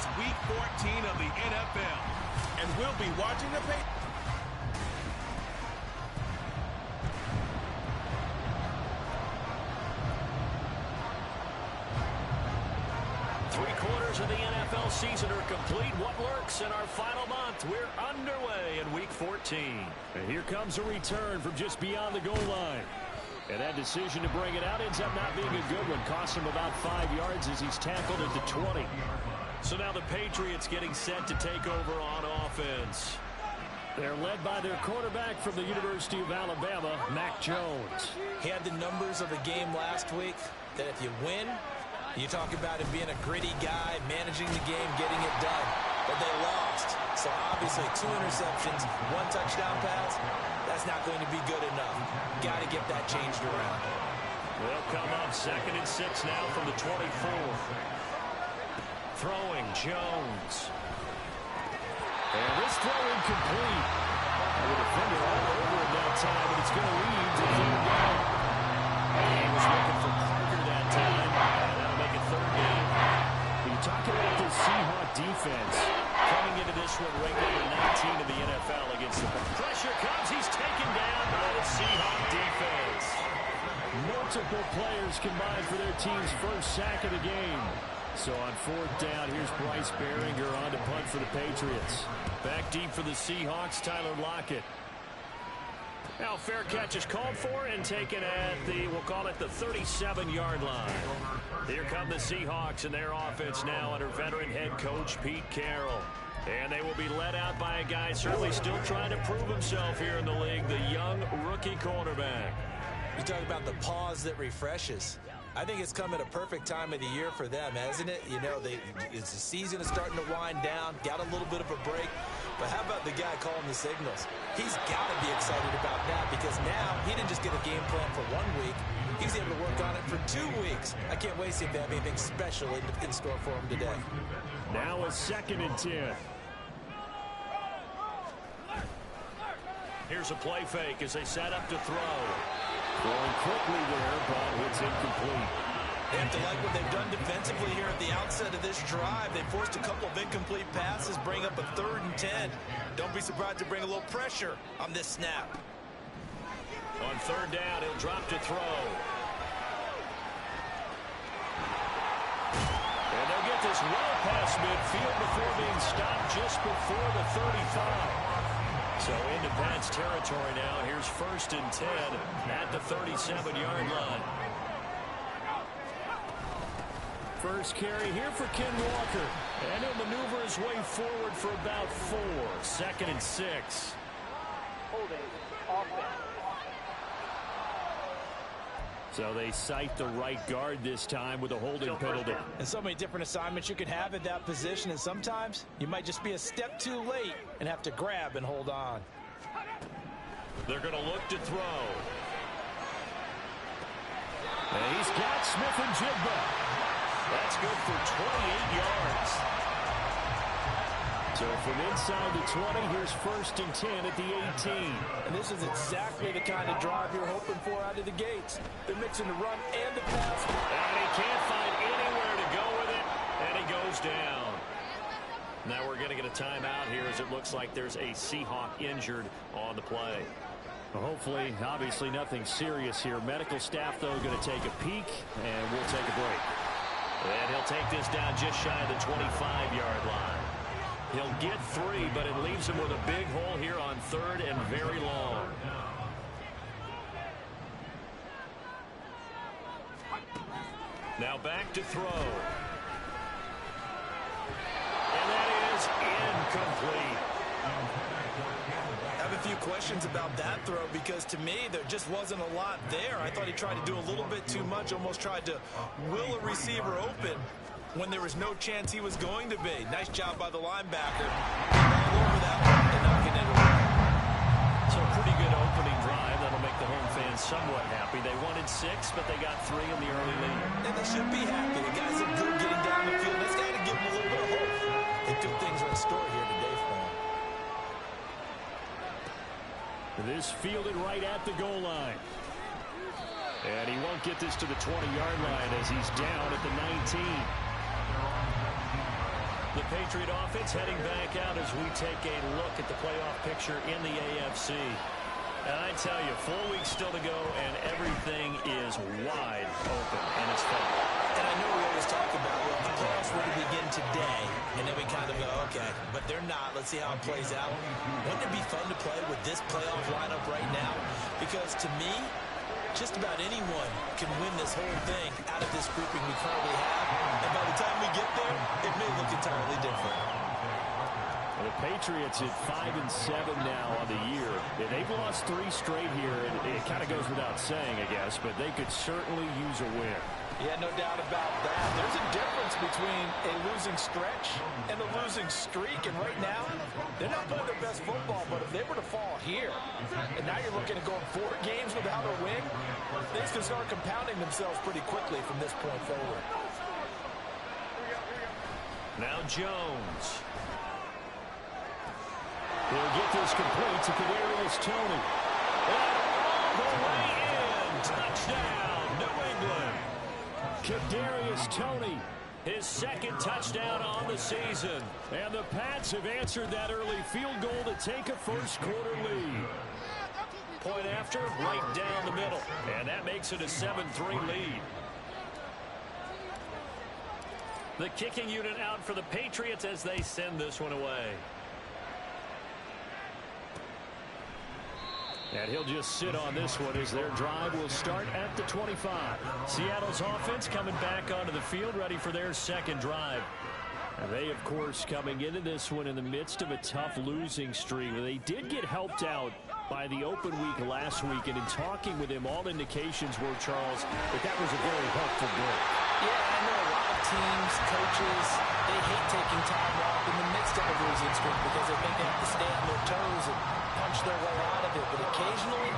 It's Week 14 of the NFL, and we'll be watching the Patriots. Three-quarters of the NFL season are complete. What lurks in our final month? We're underway in Week 14. And here comes a return from just beyond the goal line. And that decision to bring it out ends up not being a good one. Cost him about 5 yards as he's tackled at the 20. So now the Patriots getting set to take over on offense. They're led by their quarterback from the University of Alabama, Mac Jones. He had the numbers of the game last week that if you win, you talk about him being a gritty guy, managing the game, getting it done. But they lost. So obviously 2 interceptions, 1 touchdown pass, that's not going to be good enough. Got to get that changed around. They'll come up 2nd and 6 now from the 24. Throwing Jones. And this throw incomplete. The defender all over him that time, but it's going to lead to 3rd down. He was looking for Parker that time. And that'll make it 3rd down. When you talk about the Seahawks defense, coming into this one ranked number 19 in the NFL against the pressure comes. He's taken down by the Seahawks defense. Multiple players combined for their team's first sack of the game. So on 4th down, here's Bryce Behringer on to punt for the Patriots. Back deep for the Seahawks, Tyler Lockett. Now fair catch is called for and taken at the, we'll call it the 37-yard line. Here come the Seahawks and their offense now under veteran head coach Pete Carroll. And they will be led out by a guy certainly still trying to prove himself here in the league, the young rookie quarterback. You talk about the pause that refreshes. I think it's come at a perfect time of the year for them, hasn't it? You know, the season is starting to wind down, got a little bit of a break. But how about the guy calling the signals? He's got to be excited about that because now he didn't just get a game plan for 1 week. He's able to work on it for 2 weeks. I can't wait to see if they have anything special in store for him today. Now a 2nd and 10. Here's a play fake as they set up to throw. Going quickly there, but it's incomplete. They have to like what they've done defensively here at the outset of this drive. They forced a couple of incomplete passes, bring up a 3rd and 10. Don't be surprised to bring a little pressure on this snap. On 3rd down, he'll drop to throw. And they'll get this well past midfield before being stopped just before the 35. So into Pat's territory now. Here's 1st and 10 at the 37-yard line. First carry here for Ken Walker. And he'll maneuver his way forward for about 4. 2nd and 6. Holding offense. So they cite the right guard this time with a holding penalty. And so many different assignments you could have at that position, and sometimes you might just be a step too late and have to grab and hold on. They're going to look to throw. And he's got Smith and Jigba. That's good for 28 yards. So from inside the 20, here's 1st and 10 at the 18. And this is exactly the kind of drive you're hoping for out of the gates. They're mixing the run and the pass. And he can't find anywhere to go with it, and he goes down. Now we're going to get a timeout here as it looks like there's a Seahawk injured on the play. Well, hopefully, obviously nothing serious here. Medical staff, though, going to take a peek, and we'll take a break. And he'll take this down just shy of the 25-yard line. He'll get 3, but it leaves him with a big hole here on 3rd and very long. Now back to throw. And that is incomplete. I have a few questions about that throw because to me there just wasn't a lot there. I thought he tried to do a little bit too much, almost tried to will a receiver open when there was no chance he was going to be. Nice job by the linebacker. All over that one and knocking it away. So a pretty good opening drive. That'll make the home fans somewhat happy. They wanted 6, but they got 3 in the early lead. And they should be happy. The guys look good getting down the field. That's got to give them a little bit of hope. They good things are in store here today for them. This fielded right at the goal line. And he won't get this to the 20-yard line as he's down at the 19. The Patriot offense heading back out as we take a look at the playoff picture in the AFC. And I tell you, 4 weeks still to go, and everything is wide open, and it's fun. And I know we always talk about, well, the playoffs were to begin today, and then we kind of go, okay, but they're not. Let's see how it plays out. Wouldn't it be fun to play with this playoff lineup right now? Because to me, just about anyone can win this whole thing out of this grouping we currently have. And by the time we get there, it may look entirely different. Well, the Patriots at 5-7 now on the year. And they've lost 3 straight here, and it kind of goes without saying, I guess, but they could certainly use a win. Yeah, no doubt about that. There's a difference between a losing stretch and a losing streak. And right now, they're not playing their best football. But if they were to fall here, and now you're looking at going 4 games without a win, things can start compounding themselves pretty quickly from this point forward. Now Jones. He'll get this complete to Kadarius Toney. All the way in. Touchdown, New England. Kadarius Toney, His second touchdown on the season. and the Pats have answered that early field goal to take a first-quarter lead. Point after, right down the middle. And that makes it a 7-3 lead. The kicking unit out for the Patriots as they send this one away. And he'll just sit on this one as their drive will start at the 25. Seattle's offense coming back onto the field, ready for their second drive. And they, of course, coming into this one in the midst of a tough losing streak. They did get helped out by the open week last week, and in talking with him, all indications were, Charles, that was a very helpful break. Yeah, I know a lot of teams, coaches, they hate taking time off in the midst of a losing streak because they think they have to stay on their toes and punch their way out of it. But occasionally,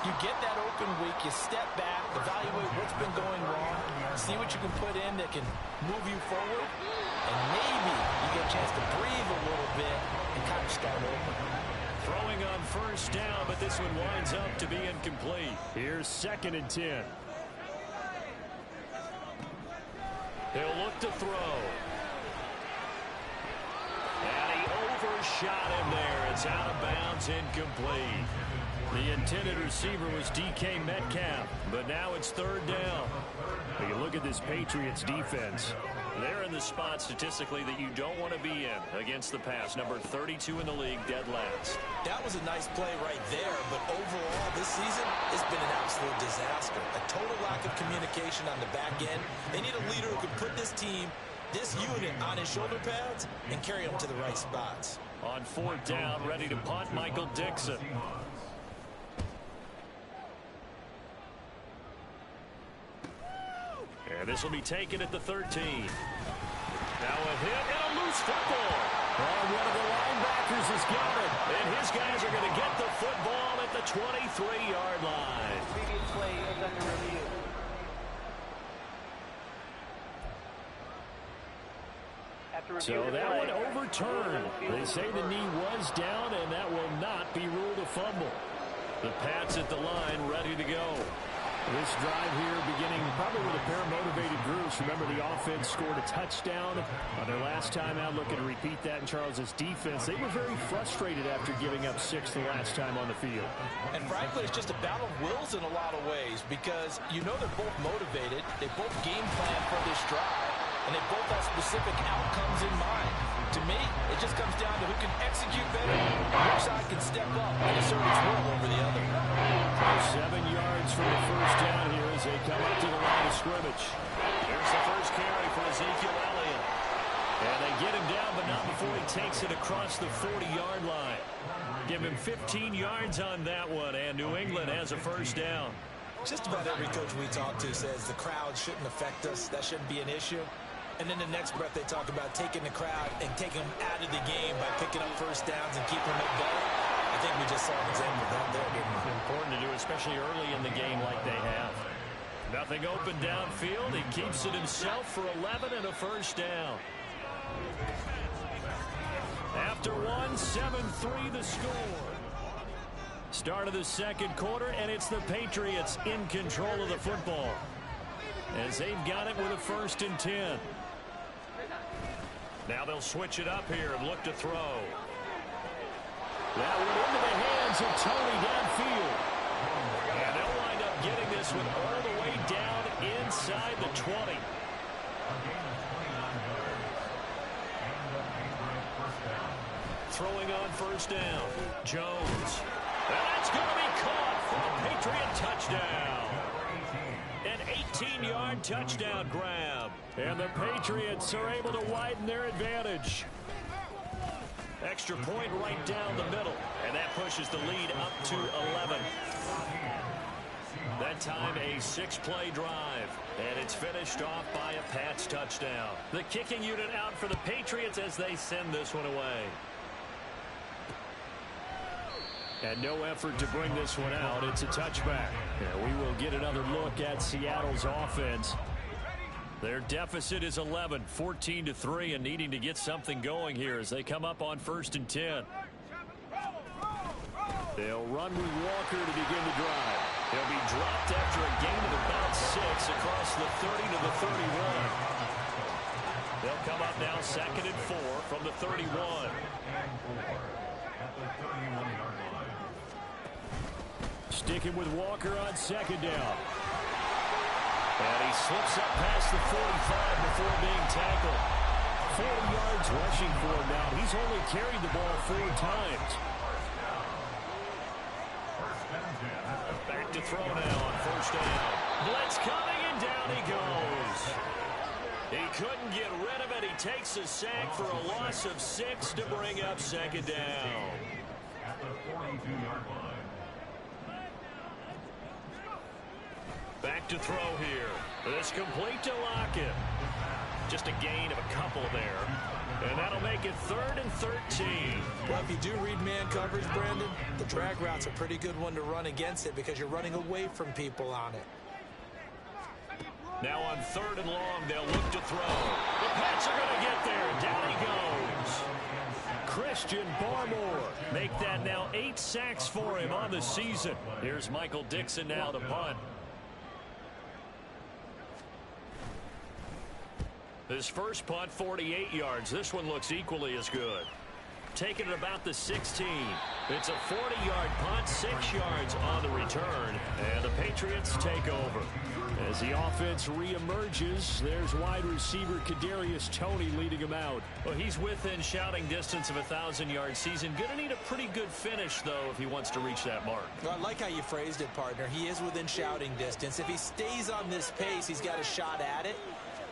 you get that open week, you step back, evaluate what's been going wrong, see what you can put in that can move you forward, and maybe you get a chance to breathe a little bit and kind of start over. Throwing on first down, but this one winds up to be incomplete. Here's 2nd and 10. He'll look to throw. And he overshot him there. It's out of bounds, incomplete. The intended receiver was DK Metcalf, but now it's 3rd down. When you look at this Patriots defense, they're in the spot statistically that you don't want to be in against the pass. Number 32 in the league, dead last. That was a nice play right there, but overall this season has been an absolute disaster. A total lack of communication on the back end. They need a leader who can put this team, this unit, on his shoulder pads and carry them to the right spots. On 4th down, ready to punt, Michael Dixon. And this will be taken at the 13. Now a hit and a loose football. one of the linebackers has got it. And his guys are going to get the football at the 23-yard line. Previous play is under review. So that one overturned. They say the knee was down, and that will not be ruled a fumble. The Pats at the line, ready to go. This drive here beginning probably with a pair of motivated groups. Remember, the offense scored a touchdown on their last time out. Looking to repeat that in Charles's defense. They were very frustrated after giving up 6 the last time on the field. And frankly, it's just a battle of wills in a lot of ways because you know they're both motivated. They both game plan for this drive, and they both have specific outcomes in mind. To me, it just comes down to who can execute better and which side can step up and assert its will over the other. 7 yards from the first down here as they come up to the line of scrimmage. Here's the first carry for Ezekiel Elliott. And they get him down, but not before he takes it across the 40-yard line. Give him 15 yards on that one, and New England has a first down. Just about every coach we talk to says the crowd shouldn't affect us. That shouldn't be an issue. And then the next breath they talk about taking the crowd and taking them out of the game by picking up first downs and keeping them at bay. I think we just saw an example of that there, didn't we? Important to do, especially early in the game like they have. Nothing open downfield. He keeps it himself for 11 and a first down. After one, 7-3 the score. Start of the second quarter, and it's the Patriots in control of the football as they've got it with a 1st and 10. Now they'll switch it up here and look to throw. That went into the hands of Tony downfield. And they'll wind up getting this one all the way down inside the 20. Throwing on first down. Jones. And that's going to be caught for a Patriot touchdown. An 18-yard touchdown grab. And the Patriots are able to widen their advantage. Extra point right down the middle. And that pushes the lead up to 11. That time a 6-play drive. And it's finished off by a Pats touchdown. The kicking unit out for the Patriots as they send this one away. And no effort to bring this one out. It's a touchback. And we will get another look at Seattle's offense. Their deficit is 11, 14-3, and needing to get something going here as they come up on 1st and 10. They'll run with Walker to begin the drive. He'll be dropped after a gain of about 6 across the 30 to the 31. They'll come up now 2nd and 4 from the 31. Sticking with Walker on 2nd down. And he slips up past the 45 before being tackled. 40 yards rushing for him now. He's only carried the ball 4 times. Back to throw now on 1st down. Blitz coming, and down he goes. He couldn't get rid of it. He takes a sack for a loss of 6 to bring up 2nd down. At the 42-yard line. Back to throw here. This complete to Lockett. Just a gain of a couple there. And that'll make it 3rd and 13. Well, if you do read man coverage, Brandon, the drag route's a pretty good one to run against it because you're running away from people on it. Now on 3rd and long, they'll look to throw. The Pats are going to get there. Down he goes. Christian Barmore. Make that now 8 sacks for him on the season. Here's Michael Dixon now to punt. His first punt, 48 yards. This one looks equally as good. Taking it about the 16. It's a 40-yard punt, 6 yards on the return. And the Patriots take over. As the offense reemerges, there's wide receiver Kadarius Toney leading him out. Well, he's within shouting distance of a 1,000-yard season. Going to need a pretty good finish, though, if he wants to reach that mark. Well, I like how you phrased it, partner. He is within shouting distance. If he stays on this pace, he's got a shot at it.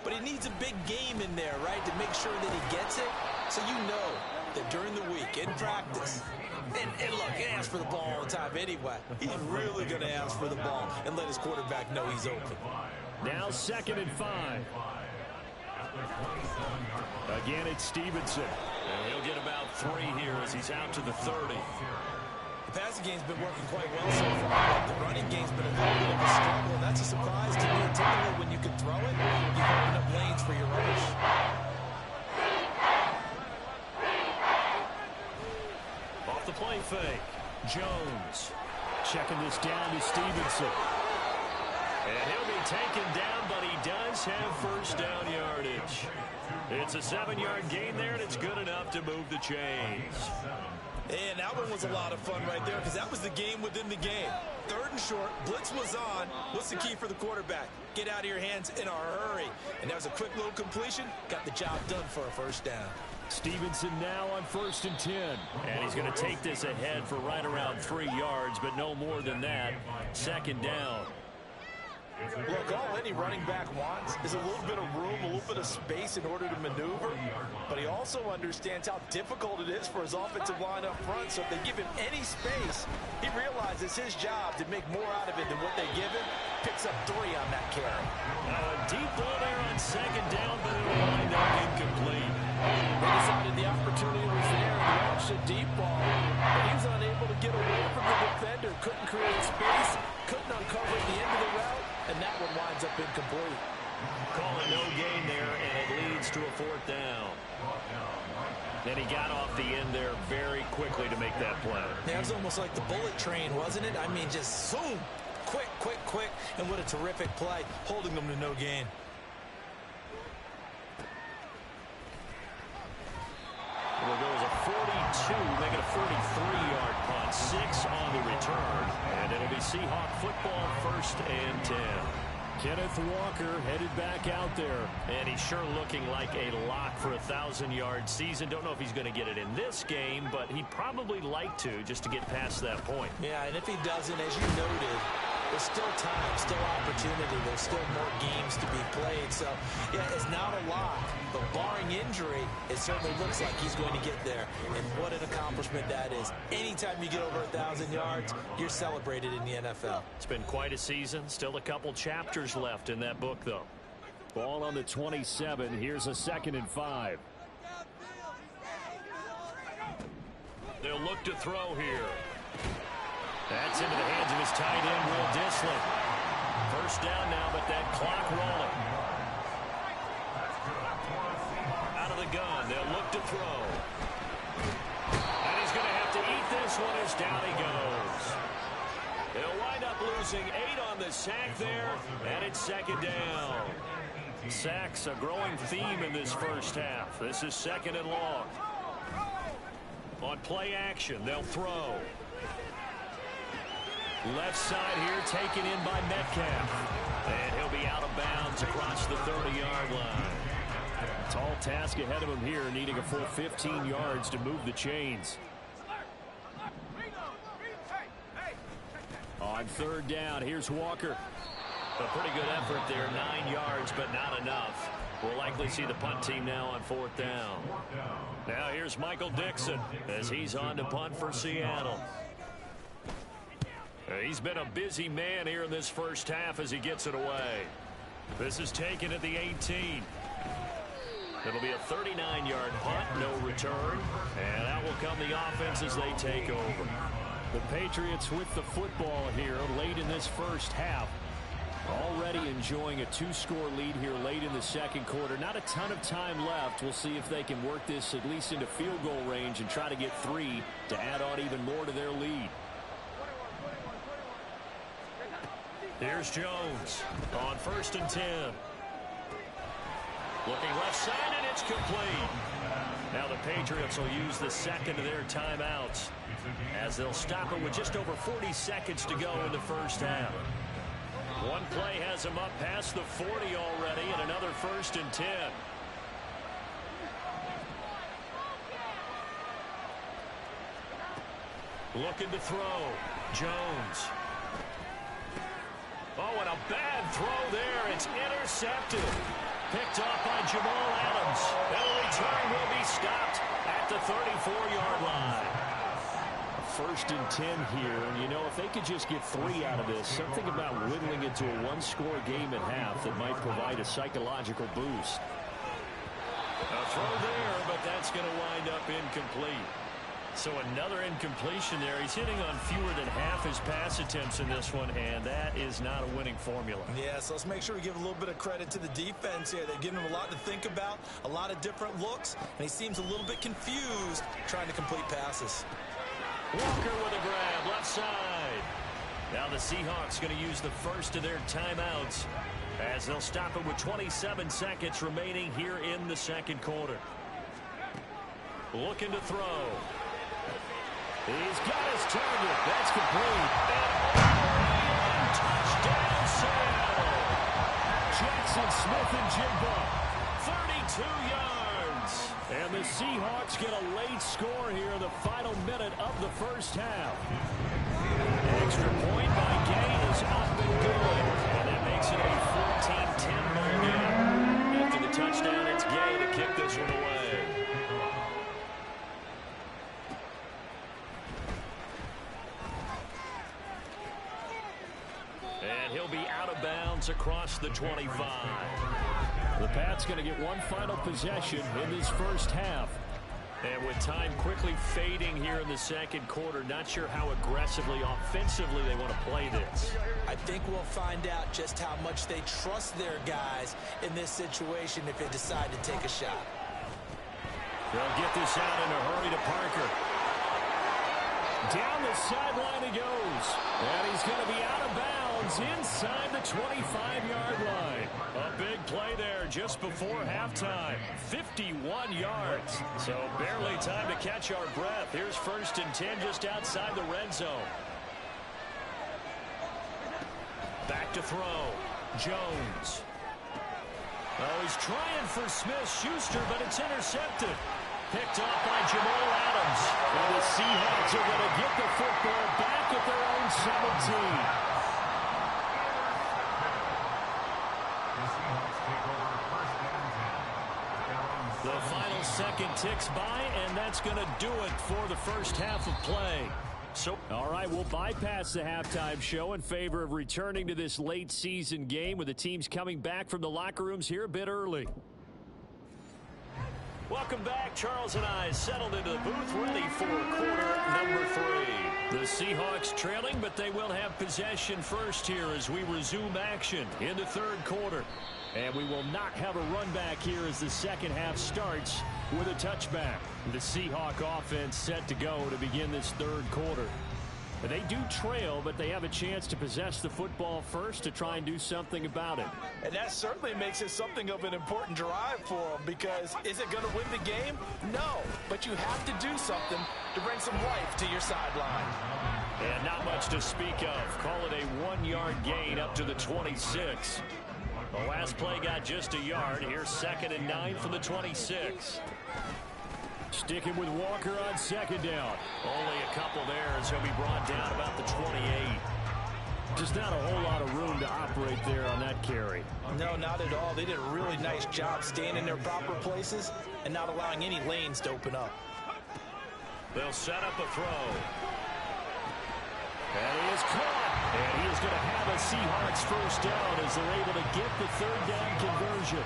But he needs a big game in there, right, to make sure that he gets it. So you know that during the week, in practice, and look, he asks for the ball all the time anyway. He's really going to ask for the ball and let his quarterback know he's open. Now 2nd and 5. Again, it's Stevenson. And he'll get about 3 here as he's out to the 30. The passing game's been working quite well so far. The running game's been a little bit of a struggle, and that's a surprise to me. Typically, when you can throw it, you can open up lanes for your runners. Off the play fake. Jones. Checking this down to Stevenson. And he'll be taken down, but he does have first down yardage. It's a 7-yard gain there, and it's good enough to move the chains. And that one was a lot of fun right there because that was the game within the game. 3rd and short, blitz was on. What's the key for the quarterback? Get out of your hands in a hurry. And that was a quick little completion. Got the job done for a first down. Stevenson now on 1st and 10. And he's going to take this ahead for right around 3 yards, but no more than that. 2nd down. Look, all any running back wants is a little bit of room, a little bit of space in order to maneuver. But he also understands how difficult it is for his offensive line up front. So if they give him any space, he realizes his job to make more out of it than what they give him. Picks up 3 on that carry. Now a deep ball there on 2nd down, but it'll wind up incomplete. They decided the opportunity was there and launched a deep ball. But he was unable to get away from the defender. Couldn't create space. Couldn't uncover the end of the route. And that one winds up incomplete. Call it no gain there, and it leads to a 4th down. And he got off the end there very quickly to make that play. Yeah, it was almost like the bullet train, wasn't it? I mean, just zoom. Quick, quick, quick. And what a terrific play, holding them to no gain. make it a 43-yard punt, 6 on the return, and it'll be Seahawk football, 1st and 10. Kenneth Walker headed back out there. And he's sure looking like a lock for a 1,000-yard season. Don't know if he's going to get it in this game, but he'd probably like to just to get past that point. Yeah, and if he doesn't, as you noted, there's still time, still opportunity. There's still more games to be played. So, yeah, it's not a lock, but barring injury, it certainly looks like he's going to get there. And what an accomplishment that is. Anytime you get over 1,000 yards, you're celebrated in the NFL. It's been quite a season. Still a couple chapters left in that book, though. Ball on the 27. Here's a 2nd and 5. They'll look to throw here. That's into the hands of his tight end, Will Dissly. 1st down now, but that clock rolling. Out of the gun, they'll look to throw. And he's going to have to eat this one as down he goes. They'll wind up losing 8 on the sack there, and it's 2nd down. Sacks a growing theme in this first half. This is 2nd and long. On play action, they'll throw. Left side here taken in by Metcalf. And he'll be out of bounds across the 30-yard line. Tall task ahead of him here, needing a full 15 yards to move the chains. On 3rd down, here's Walker. A pretty good effort there, 9 yards, but not enough. We'll likely see the punt team now on 4th down. Now here's Michael Dixon as he's on to punt for Seattle. He's been a busy man here in this first half as he gets it away. This is taken at the 18. It'll be a 39-yard punt, no return. And out will come the offense as they take over. The Patriots with the football here late in this first half. Already enjoying a 2-score lead here late in the 2nd quarter. Not a ton of time left. We'll see if they can work this at least into field goal range and try to get 3 to add on even more to their lead. Here's Jones on 1st and 10. Looking left side, and it's complete. Now the Patriots will use the 2nd of their timeouts as they'll stop it with just over 40 seconds to go in the first half. One play has them up past the 40 already, and another 1st and 10. Looking to throw. Jones. Oh, and a bad throw there. It's intercepted. Picked off by Jamal Adams. And the return will be stopped at the 34-yard line. 1st and 10 here, and you know, if they could just get 3 out of this, something about whittling it to a 1-score game at half that might provide a psychological boost. A throw there, but that's going to wind up incomplete. So another incompletion there. He's hitting on fewer than half his pass attempts in this one, and that is not a winning formula. Yeah, so let's make sure we give a little bit of credit to the defense here. They've given him a lot to think about, a lot of different looks, and he seems a little bit confused trying to complete passes. Walker with a grab, left side. Now the Seahawks going to use the 1st of their timeouts as they'll stop it with 27 seconds remaining here in the 2nd quarter. Looking to throw. He's got his target. That's complete. And touchdown Seattle. Jackson Smith and Jigba. 32 yards. And the Seahawks get a late score here in the final minute of the first half. Extra point by Gay is up and good. And that makes it a 14-10 ball game. After the touchdown, it's Gay to kick this one away. And he'll be out of bounds across the 25. The Pats going to get one final possession in this first half. And with time quickly fading here in the 2nd quarter, not sure how aggressively, offensively they want to play this. I think we'll find out just how much they trust their guys in this situation if they decide to take a shot. They'll get this out in a hurry to Parker. Down the sideline he goes. And he's going to be out of bounds inside the 25-yard line. A big play there just before halftime. 51 yards. So barely time to catch our breath. Here's 1st and 10 just outside the red zone. Back to throw. Jones. Oh, he's trying for Smith-Schuster, but it's intercepted. Picked off by Jamal Adams. And the Seahawks are going to get the football back at their own 17. The final second ticks by, and that's going to do it for the first half of play. So, all right, we'll bypass the halftime show in favor of returning to this late season game with the teams coming back from the locker rooms here a bit early. Welcome back. Charles and I settled into the booth, ready for quarter number 3. The Seahawks trailing, but they will have possession first here as we resume action in the 3rd quarter. And we will not have a run back here as the second half starts with a touchback. The Seahawk offense set to go to begin this 3rd quarter. They do trail, but they have a chance to possess the football first to try and do something about it. And that certainly makes it something of an important drive for them, because is it going to win the game? No, but you have to do something to bring some life to your sideline. And not much to speak of. Call it a 1-yard gain up to the 26. The last play got just a yard. Here's 2nd and 9 from the 26. Sticking with Walker on 2nd down. Only a couple there as he'll be brought down about the 28. Just not a whole lot of room to operate there on that carry. No, not at all. They did a really nice job staying in their proper places and not allowing any lanes to open up. They'll set up a throw. And he is caught. And he is going to have a Seahawks first down as they're able to get the 3rd down conversion.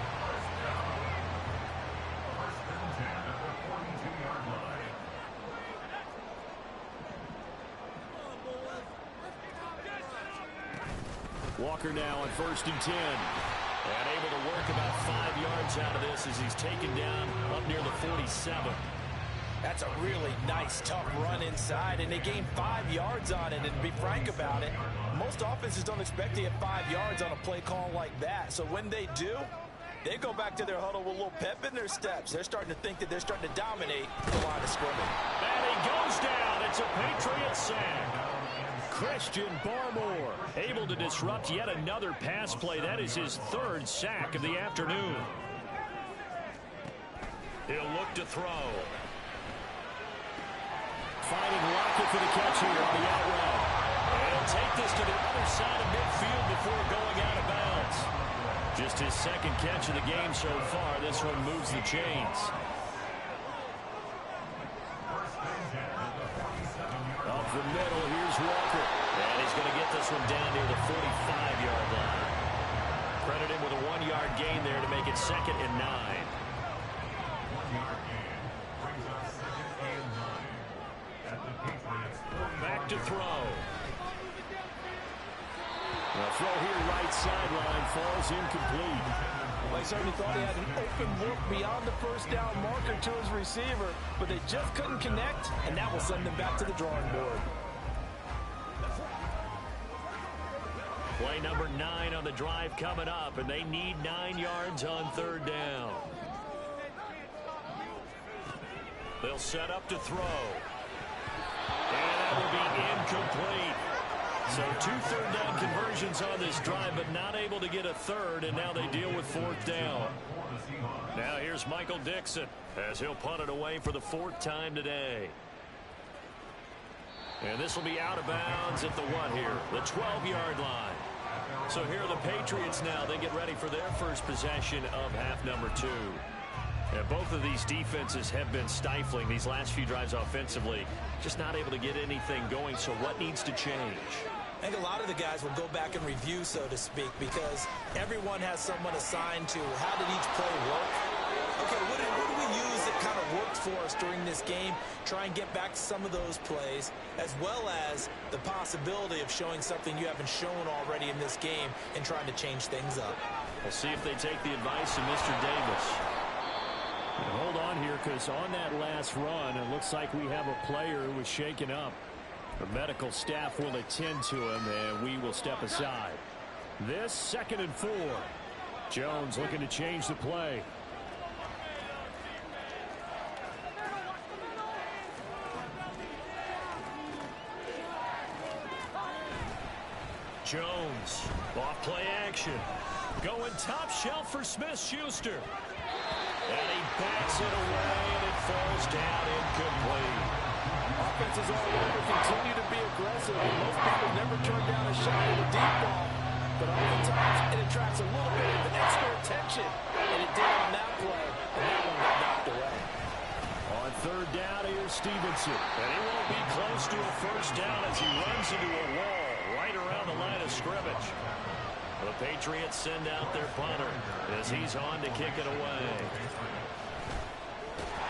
Walker now on 1st and 10. And able to work about 5 yards out of this as he's taken down up near the 47. That's a really nice, tough run inside, and they gained 5 yards on it. And to be frank about it, most offenses don't expect to get 5 yards on a play call like that. So when they do, they go back to their huddle with a little pep in their steps. They're starting to think that they're starting to dominate the line of scrimmage. And he goes down. It's a Patriots sack. Christian Barmore able to disrupt yet another pass play. That is his 3rd sack of the afternoon. He'll look to throw. Finding Lockett for the catch here on the out route. And he'll take this to the other side of midfield before going out of bounds. Just his 2nd catch of the game so far. This one moves the chains. Up the middle, here's Walker. And he's going to get this one down near the 45-yard line. Credit him with a 1-yard gain there to make it 2nd and 9. 1-yard gain brings us 2nd and 9 at the Patriots. Back to throw. The throw here, right sideline, falls incomplete. Well, he certainly thought he had an open look beyond the 1st down marker to his receiver, but they just couldn't connect, and that will send them back to the drawing board. Play number 9 on the drive coming up, and they need 9 yards on 3rd down. They'll set up to throw. And that will be incomplete. So 2 3rd down conversions on this drive, but not able to get a 3rd, and now they deal with 4th down. Now here's Michael Dixon as he'll punt it away for the 4th time today. And this will be out of bounds at the what here? The 12-yard line. So here are the Patriots now. They get ready for their first possession of half number 2. And both of these defenses have been stifling these last few drives offensively. Just not able to get anything going. So what needs to change? I think a lot of the guys will go back and review, so to speak, because everyone has someone assigned to how did each play work. Okay, what did we use that kind of worked for us during this game? Try and get back to some of those plays, as well as the possibility of showing something you haven't shown already in this game and trying to change things up. We'll see if they take the advice of Mr. Davis. And hold on here, because on that last run, it looks like we have a player who was shaken up. The medical staff will attend to him, and we will step aside. This 2nd and 4. Jones looking to change the play. Jones, off play action. Going top shelf for Smith-Schuster. And he backs it away, and it falls down incomplete. Offenses all over continue to be aggressive, and most people never turn down a shot at a deep ball. But oftentimes, it attracts a little bit of extra attention. And it did on that play, and that one got knocked away. On 3rd down, here's Stevenson. And he won't be close to a first down as he runs into a wall right around the line of scrimmage. The Patriots send out their punter as he's on to kick it away.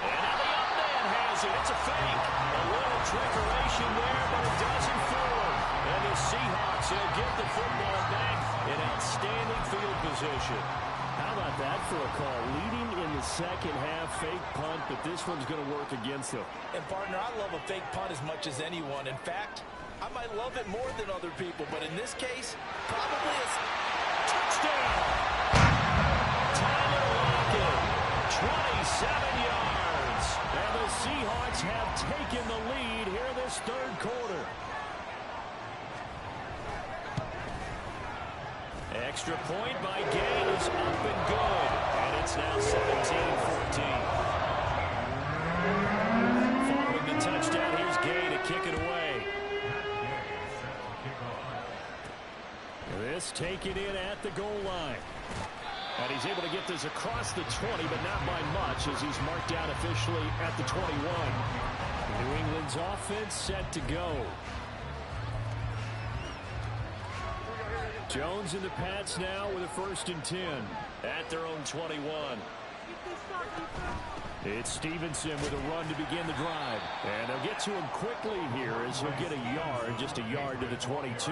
And now the up man has it. It's a fake. A little trickeration there, but it doesn't fool. And the Seahawks will get the football back in outstanding field position. How about that for a call? Leading in the 2nd half, fake punt, but this one's going to work against them. And, partner, I love a fake punt as much as anyone. In fact, I might love it more than other people, but in this case, probably it's touchdown. Tyler Lockett, 27 yards. And the Seahawks have taken the lead here this 3rd quarter. Extra point by Gay is up and good. And it's now 17-14. Following the touchdown, here's Gay to kick it away. This taken in at the goal line. And he's able to get this across the 20, but not by much as he's marked down officially at the 21. New England's offense set to go. Jones and the Pats now with a 1st and 10. At their own 21. It's Stevenson with a run to begin the drive. And they'll get to him quickly here as he'll get a yard, just a yard to the 22.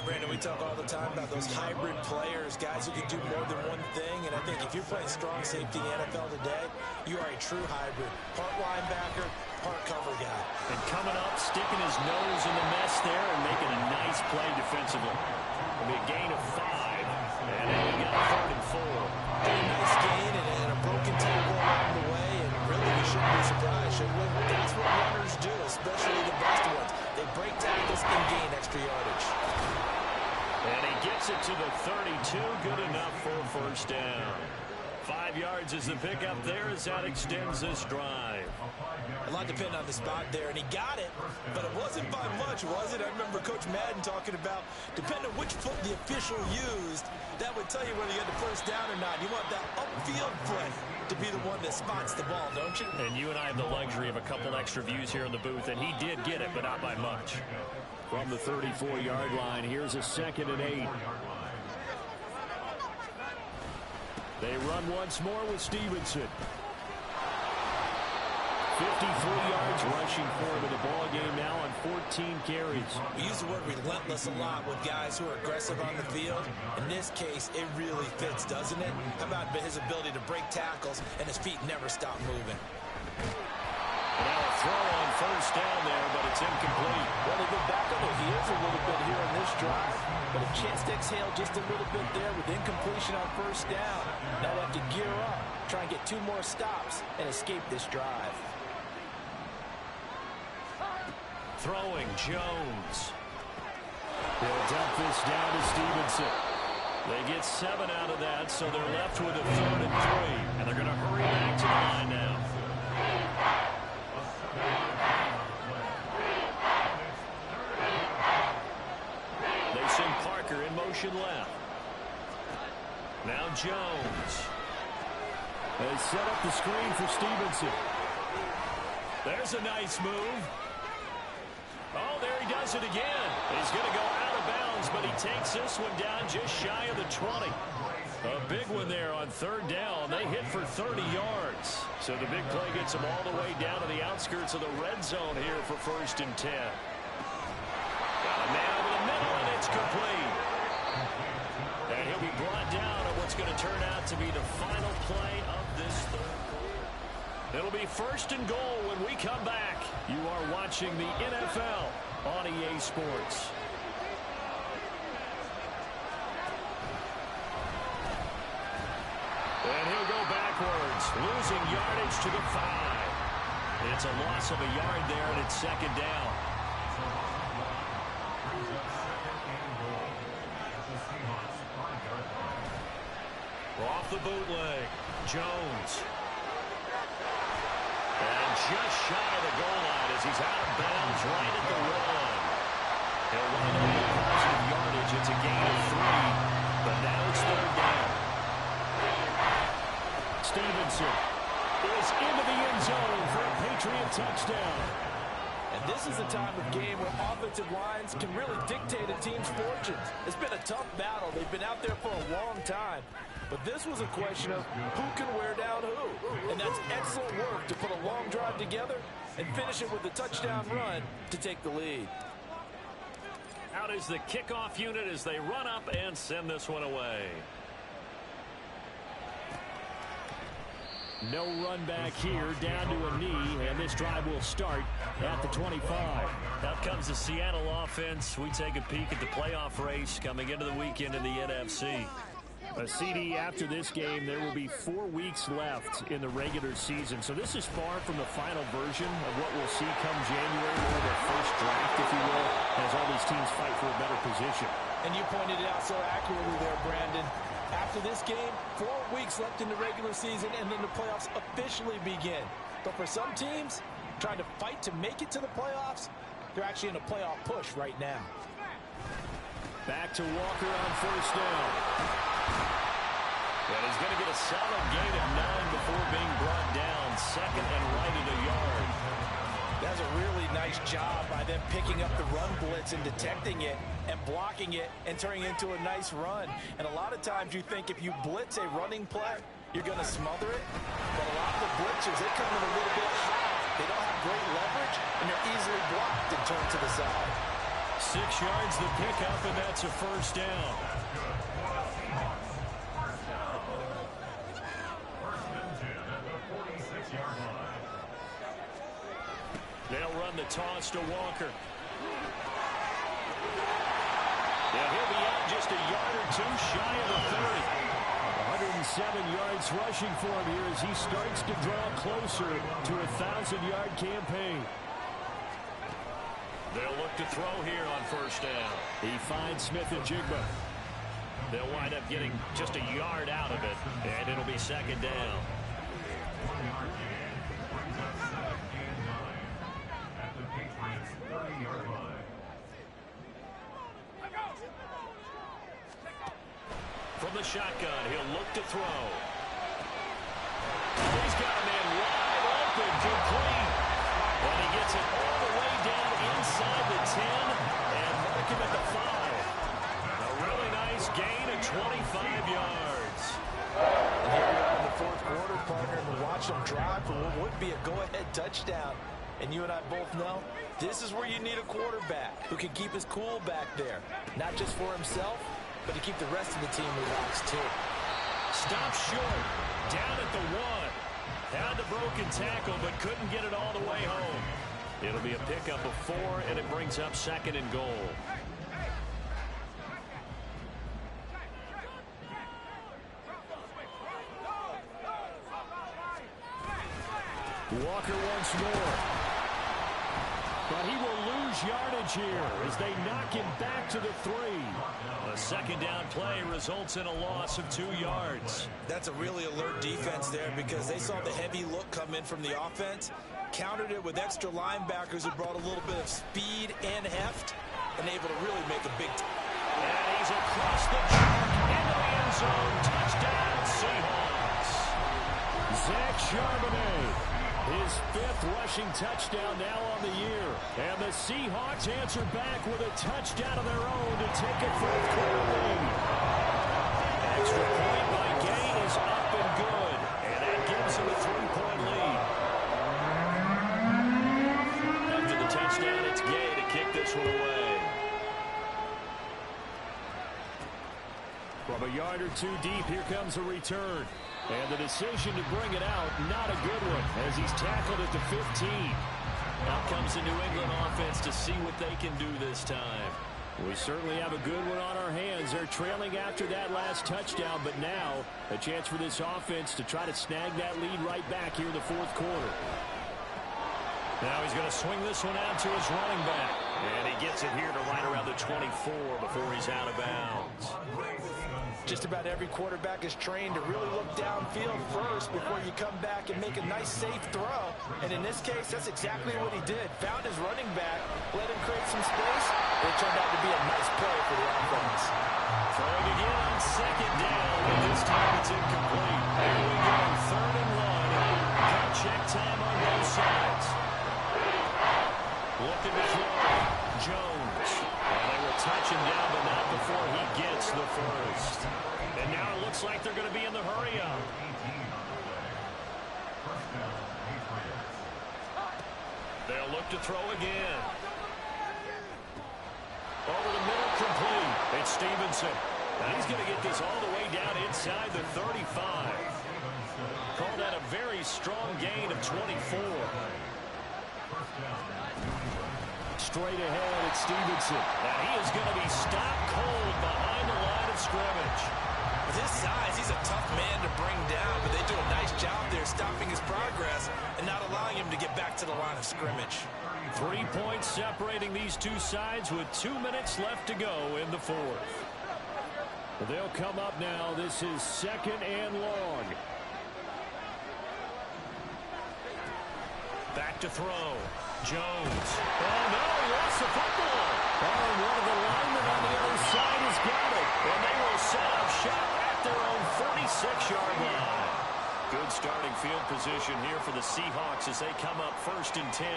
Brandon, we talk all the time about those hybrid players, guys who can do more than one thing, and I think if you're playing strong safety in the NFL today, you are a true hybrid. Part linebacker, part cover guy. And coming up, sticking his nose in the mess there and making a nice play defensively. It'll be a gain of 5, and then we got 3rd and 4. A nice gain and a broken tackle along the way, and really we shouldn't be surprised, should we? That's what runners do, especially the best ones. They break tackles and gain extra yardage. And he gets it to the 32. Good enough for a first down. 5 yards is the pickup there as that extends this drive. A lot depending on the spot there, and he got it, but it wasn't by much, was it? I remember Coach Madden talking about, depending on which foot the official used, that would tell you whether you had the first down or not. You want that upfield play to be the one that spots the ball, don't you? And you and I have the luxury of a couple extra views here in the booth, and he did get it, but not by much. From the 34-yard line, here's a 2nd and 8. They run once more with Stevenson. 53 yards rushing for him in the ball game now on 14 carries. We use the word relentless a lot with guys who are aggressive on the field. In this case, it really fits, doesn't it? How about his ability to break tackles and his feet never stop moving? Now a throw on first down there, but it's incomplete. Well, they go back on their heels a little bit here on this drive, but a chance to exhale just a little bit there with incompletion on first down. Now they have to gear up, try and get 2 more stops, and escape this drive. Throwing Jones. They'll dump this down to Stevenson. They get 7 out of that, so they're left with a 3rd and 3. And they're going to hurry back to the line now. They send Parker in motion left. Now Jones. They set up the screen for Stevenson. There's a nice move. Oh, there he does it again. He's going to go out of bounds, but he takes this one down just shy of the 20. A big one there on 3rd down. They hit for 30 yards. So the big play gets them all the way down to the outskirts of the red zone here for 1st and 10. Got a man over the middle, and it's complete. And he'll be brought down on what's going to turn out to be the final play of this 3rd quarter. It'll be 1st and goal when we come back. You are watching the NFL on EA Sports. And he'll go backwards, losing yardage to the 5. It's a loss of a yard there, and it's 2nd down. Off the bootleg, Jones. And just shy of the goal line as he's out of bounds right at the run. He'll wind up with positive yardage. It's a gain of 3, but now it's 3rd down. Stevenson is into the end zone for a Patriot touchdown. And this is the time of game where offensive lines can really dictate a team's fortunes. It's been a tough battle. They've been out there for a long time. But this was a question of who can wear down who. And that's excellent work to put a long drive together and finish it with a touchdown run to take the lead. Out is the kickoff unit as they run up and send this one away. No run back here, down to a knee, and this drive will start at the 25. Out comes the Seattle offense. We take a peek at the playoff race coming into the weekend in the NFC. A CD after this game, there will be 4 weeks left in the regular season. So this is far from the final version of what we'll see come January, or the first draft, if you will, as all these teams fight for a better position. And you pointed it out so accurately there, Brandon. After this game, 4 weeks left in the regular season, and then the playoffs officially begin. But for some teams, trying to fight to make it to the playoffs, they're actually in a playoff push right now. Back to Walker on 1st down. And he's going to get a solid gain of 9 before being brought down. 2nd and right at a yard. That's a really nice job by them picking up the run blitz and detecting it and blocking it and turning it into a nice run. And a lot of times you think if you blitz a running play, you're going to smother it. But a lot of the blitzers, they come in a little bit high. They don't have great leverage, and they're easily blocked and turned to the side. 6 yards the pickup, and that's a 1st down. They'll run the toss to Walker. Yeah, he'll be out just a yard or 2 shy of the 30. 107 yards rushing for him here as he starts to draw closer to a 1,000-yard campaign. They'll look to throw here on 1st down. He finds Smith and Jigba. They'll wind up getting just a yard out of it, and it'll be 2nd down. From the shotgun, he'll look to throw. He's got a man wide open, complete. And he gets it all the way down inside the 10 and mark him at the 5. A really nice gain of 25 yards. And here we are in the 4th quarter, partner, and we watch them drive for what would be a go-ahead touchdown. And you and I both know this is where you need a quarterback who can keep his cool back there, not just for himself, but to keep the rest of the team relaxed, too. Stop short. Down at the 1. Had the broken tackle, but couldn't get it all the way home. It'll be a pickup of 4, and it brings up 2nd and goal. Walker once more. But he will lose yardage here as they knock him back to the 3. A 2nd down play results in a loss of 2 yards. That's a really alert defense there because they saw the heavy look come in from the offense, countered it with extra linebackers who brought a little bit of speed and heft, and able to really make a big... And he's across the track into the end zone. Touchdown, Seahawks. Zach Charbonnet. His 5th rushing touchdown now on the year. And the Seahawks answer back with a touchdown of their own to take a 4th quarter lead. Extra point by Gain is up and good. And that gives him a 3-point lead. After the touchdown, it's Gay to kick this one away. From a yard or 2 deep, here comes a return. And the decision to bring it out, not a good one, as he's tackled at the 15. Out comes the New England offense to see what they can do this time. We certainly have a good one on our hands. They're trailing after that last touchdown, but now a chance for this offense to try to snag that lead right back here in the fourth quarter. Now he's going to swing this one out to his running back. And he gets it here to right around the 24 before he's out of bounds. Just about every quarterback is trained to really look downfield first before you come back and make a nice, safe throw. And in this case, that's exactly what he did. Found his running back, let him create some space. It turned out to be a nice play for the offense. Throwing again on second down, and this time it's incomplete. Here we go, 3rd and 1. Check time on both sides. Looking to throw. Jones. And they will touch him down, but not before he gets the first. And now it looks like they're going to be in the hurry-up. They'll look to throw again. Over the middle, complete. It's Stevenson. Now he's going to get this all the way down inside the 35. Called that a very strong gain of 24. Straight ahead, it's Stevenson. Now he is going to be stopped cold behind the line of scrimmage. With his size, he's a tough man to bring down, but they do a nice job there stopping his progress and not allowing him to get back to the line of scrimmage. 3 points separating these two sides with 2 minutes left to go in the fourth. They'll come up now. This is 2nd and long. Back to throw. Jones. Oh, no, he lost the football. Oh, and one of the linemen on the other side has got it. And they will set up shop at their own 46-yard line. Good starting field position here for the Seahawks as they come up 1st and 10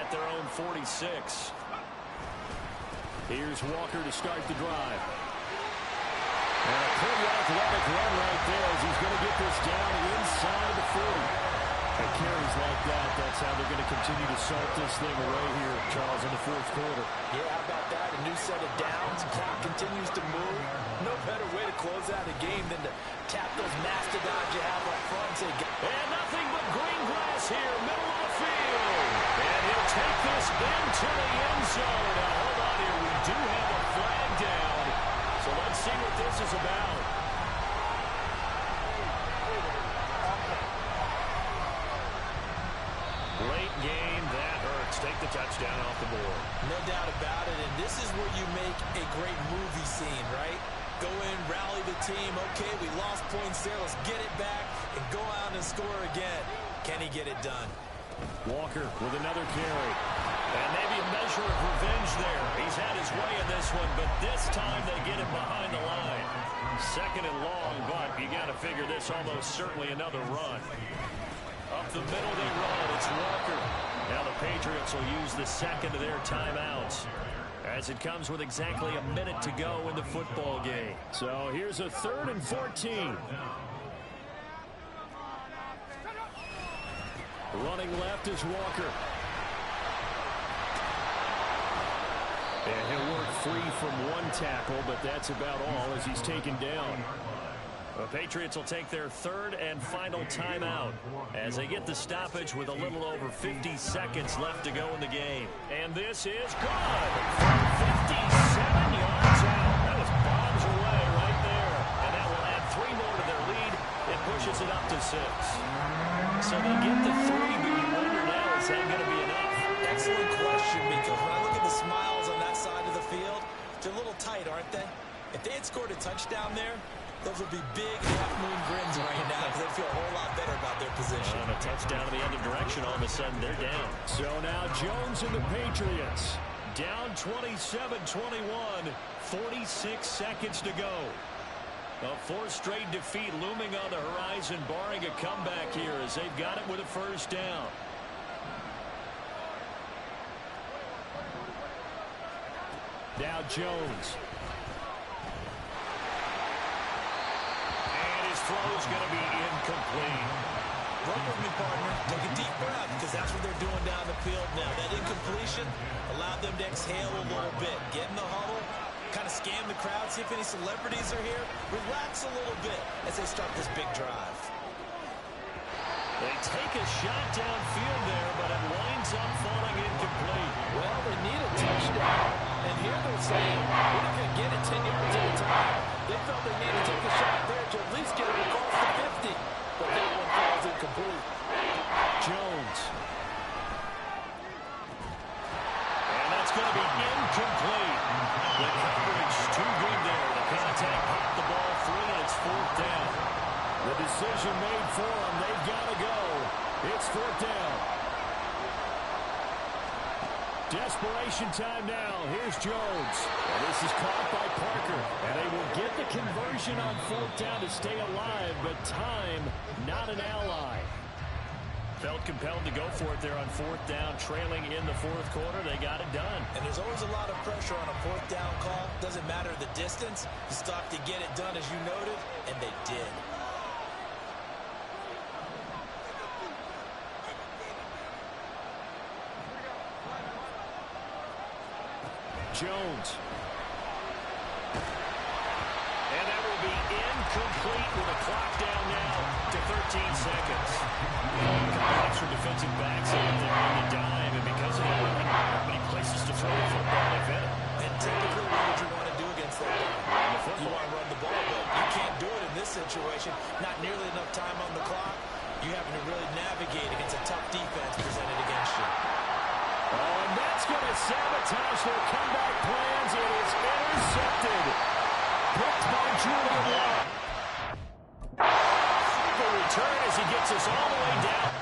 at their own 46. Here's Walker to start the drive. And a pretty athletic run right there as he's going to get this down inside the 40. It carries like that. That's how they're going to continue to salt this thing away here, Charles, in the fourth quarter. Yeah, how about that? A new set of downs. Clock continues to move. No better way to close out a game than to tap those mastodons you have up front and say, and nothing but green grass here, middle of the field. And he'll take this into the end zone. Now, hold on here. We do have a flag down. So let's see what this is about. Late game, that hurts. Take the touchdown off the board. No doubt about it, and this is where you make a great movie scene, right? Go in, rally the team. Okay, we lost points there. Let's get it back and go out and score again. Can he get it done? Walker with another carry. And maybe a measure of revenge there. He's had his way in this one, but this time they get him behind the line. 2nd and long, but you got to figure this almost certainly another run. Up the middle they run. It's Walker. Now the Patriots will use the 2nd of their timeouts as it comes with exactly a minute to go in the football game. So here's a 3rd and 14. Running left is Walker. And he'll work free from one tackle, but that's about all as he's taken down. The Patriots will take their 3rd and final timeout as they get the stoppage with a little over 50 seconds left to go in the game. And this is good. 57 yards out. That was bombs away right there. And that will add 3 more to their lead. It pushes it up to 6. So they get the 3, but you wonder now, is that going to be enough? Excellent question, because when I look at the smiles on that side of the field, they're a little tight, aren't they? If they had scored a touchdown there, those would be big half-moon grins right now because they feel a whole lot better about their position. And a touchdown in the other direction, all of a sudden they're down. So now Jones and the Patriots. Down 27-21, 46 seconds to go. A 4th straight defeat looming on the horizon, barring a comeback here as they've got it with a 1st down. Now Jones. And his throw's going to be incomplete. Work with me, partner. Take a deep breath because that's what they're doing down the field now. That incompletion allowed them to exhale a little bit. Get in the huddle, kind of scan the crowd, see if any celebrities are here. Relax a little bit as they start this big drive. They take a shot downfield there, but it winds up falling incomplete. Well, they need a touchdown. And here they're saying, we're not going to get it 10 yards at a time. They felt they needed to take a shot there to at least get it across the 50. But that one falls incomplete. Jones. And that's going to be incomplete. The coverage too good there. The contact popped the ball free, and it's 4th down. The decision made for them. They've got to go. It's 4th down. Desperation time now. Here's Jones. And this is caught by Parker. And they will get the conversion on 4th down to stay alive, but time, not an ally. Felt compelled to go for it there on 4th down, trailing in the 4th quarter. They got it done. And there's always a lot of pressure on a 4th down call. Doesn't matter the distance. You stop to get it done, as you noted, and they did. Jones. And that will be incomplete with a clock down now to 13 seconds. A couple extra defensive backs out there on the dime, and because of that, not many places to throw the football, if any. And typically, what would you want to do against that guy? You want to run the ball, but you can't do it in this situation. Not nearly enough time on the clock. You having to really navigate against a tough defense presented against you. Oh, and that's going to sabotage their comeback plans. It is intercepted. Picked by Julian Watt. The return as he gets us all the way down.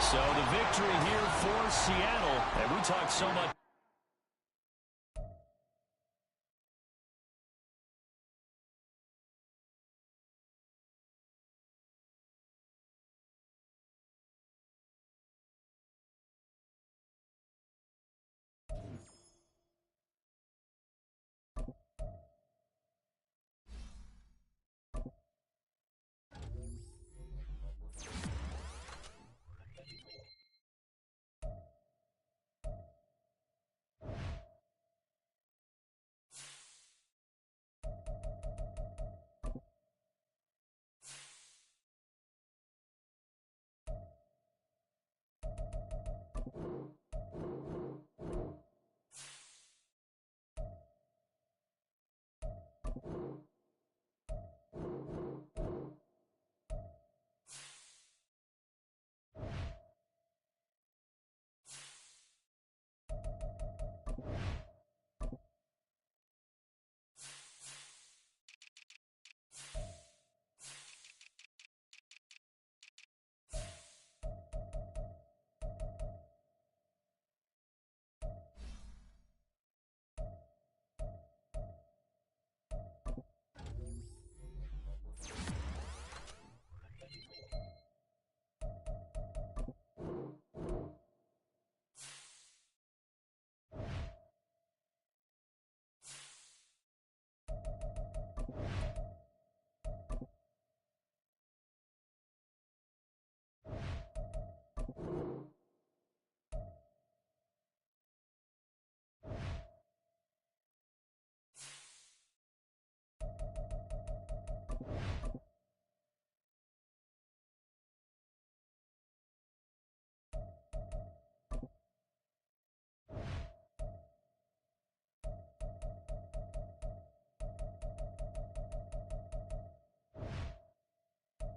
So the victory here for Seattle. And we talked so much.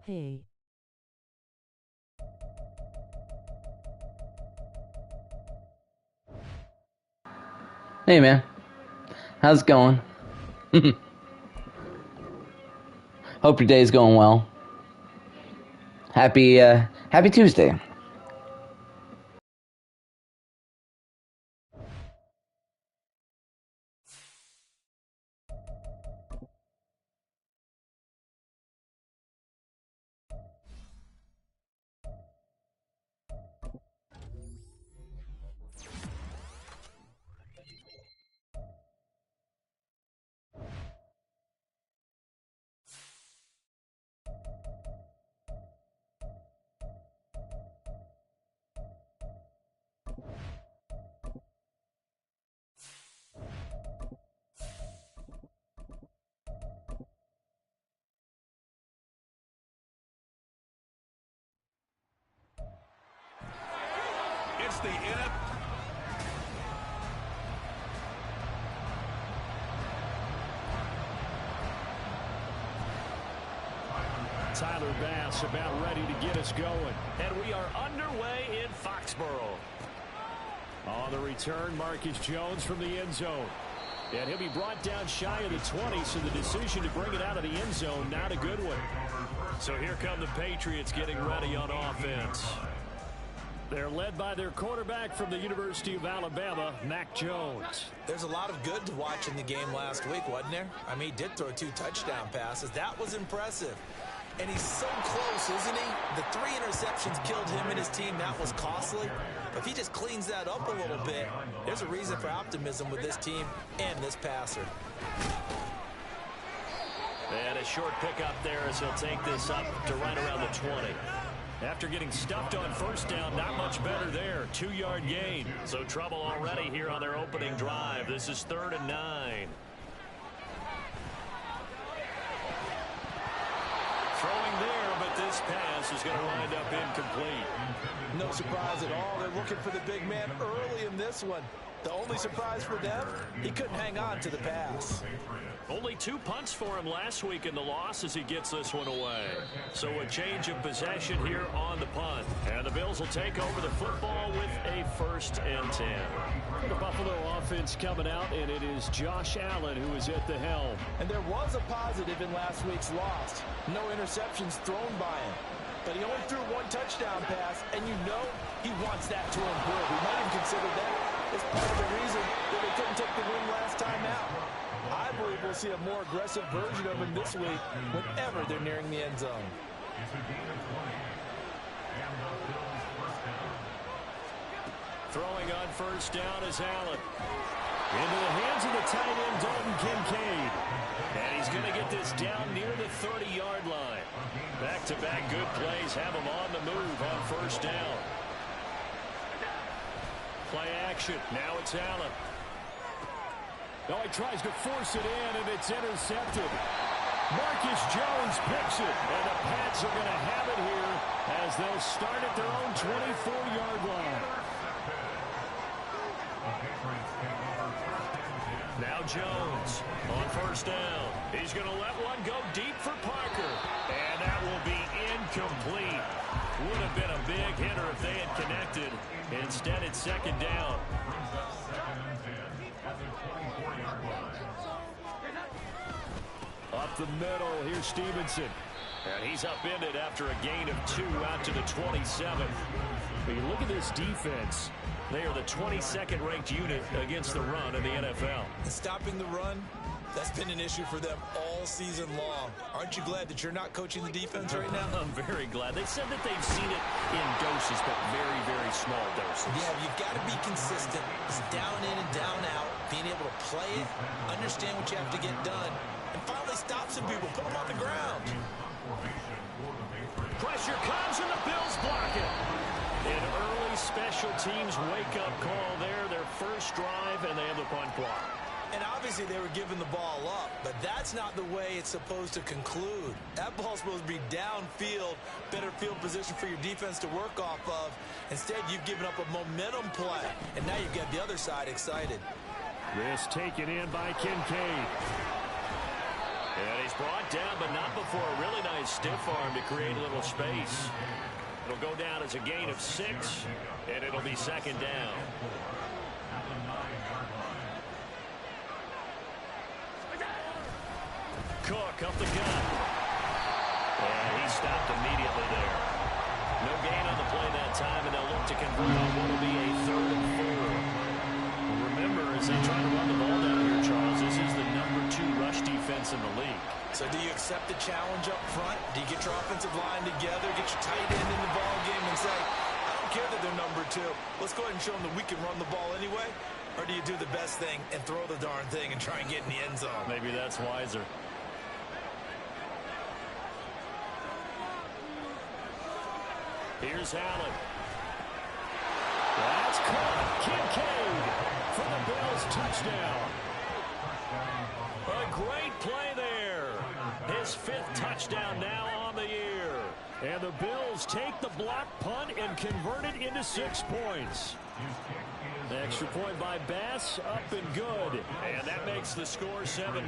Hey. Hey man, how's it going? Hope your day's going well. Happy Tuesday. It's the NFL. Tyler Bass about ready to get us going. And we are underway in Foxborough. On the return, Marcus Jones from the end zone. And he'll be brought down shy of the 20, so the decision to bring it out of the end zone, not a good one. So here come the Patriots getting ready on offense. They're led by their quarterback from the University of Alabama, Mac Jones. There's a lot of good to watch in the game last week, wasn't there? I mean, he did throw 2 touchdown passes. That was impressive. And he's so close, isn't he? The 3 interceptions killed him and his team. That was costly. If he just cleans that up a little bit, there's a reason for optimism with this team and this passer. And a short pickup there as he'll take this up to right around the 20. After getting stuffed on first down, not much better there. 2-yard gain. So trouble already here on their opening drive. This is 3rd and 9. Throwing there, but this pass is going to wind up incomplete. No surprise at all. They're looking for the big man early in this one. The only surprise for them, he couldn't hang on to the pass. Only 2 punts for him last week in the loss as he gets this one away. So a change of possession here on the punt. And the Bills will take over the football with a 1st and 10. The Buffalo offense coming out, and it is Josh Allen who is at the helm. And there was a positive in last week's loss. No interceptions thrown by him. But he only threw 1 touchdown pass, and you know he wants that to improve. He might have considered that as part of the reason that they couldn't take the win last time out. I believe we'll see a more aggressive version of him this week whenever they're nearing the end zone. Throwing on first down is Allen. Into the hands of the tight end, Dalton Kincaid. And he's going to get this down near the 30-yard line. Back-to-back good plays have him on the move on first down. Play action. Now it's Allen. Oh, he tries to force it in, and it's intercepted. Marcus Jones picks it, and the Pats are going to have it here as they'll start at their own 24-yard line. Now Jones on first down. He's going to let one go deep for Parker. And that will be incomplete. Would have been a big hitter if they had connected. Instead, it's 2nd down. Up the middle, here's Stevenson. And he's upended after a gain of 2 out to the 27. But you look at this defense. They are the 22nd ranked unit against the run in the NFL. And stopping the run, that's been an issue for them all season long. Aren't you glad that you're not coaching the defense right now? I'm very glad. They said that they've seen it in doses, but very, very small doses. Yeah, you've got to be consistent. It's down in and down out, being able to play it, understand what you have to get done, and finally stop some people, put them on the ground. Pressure comes, and the Bills block it. An early special teams wake-up call there, their first drive, and they have the punt block. And obviously they were giving the ball up, but that's not the way it's supposed to conclude. That ball's supposed to be downfield, better field position for your defense to work off of. Instead, you've given up a momentum play, and now you've got the other side excited. This taken in by Kincaid. And he's brought down, but not before a really nice stiff arm to create a little space. It'll go down as a gain of 6, and it'll be 2nd down. Cook up the gut. And he stopped immediately there. No gain on the play that time, and they'll look to convert on what will be a 3rd and 4. Remember, as they try to run the ball down here, Charles, this is the number 2 rush defense in the league. So do you accept the challenge up front? Do you get your offensive line together, get your tight end in the ball game and say, I don't care that they're number 2. Let's go ahead and show them that we can run the ball anyway? Or do you do the best thing and throw the darn thing and try and get in the end zone? Maybe that's wiser. Here's Allen. That's caught. Kincaid for the Bills touchdown. A great play there. His 5th touchdown now on the year. And the Bills take the block punt and convert it into 6 points. The extra point by Bass, up and good. And that makes the score 7-0.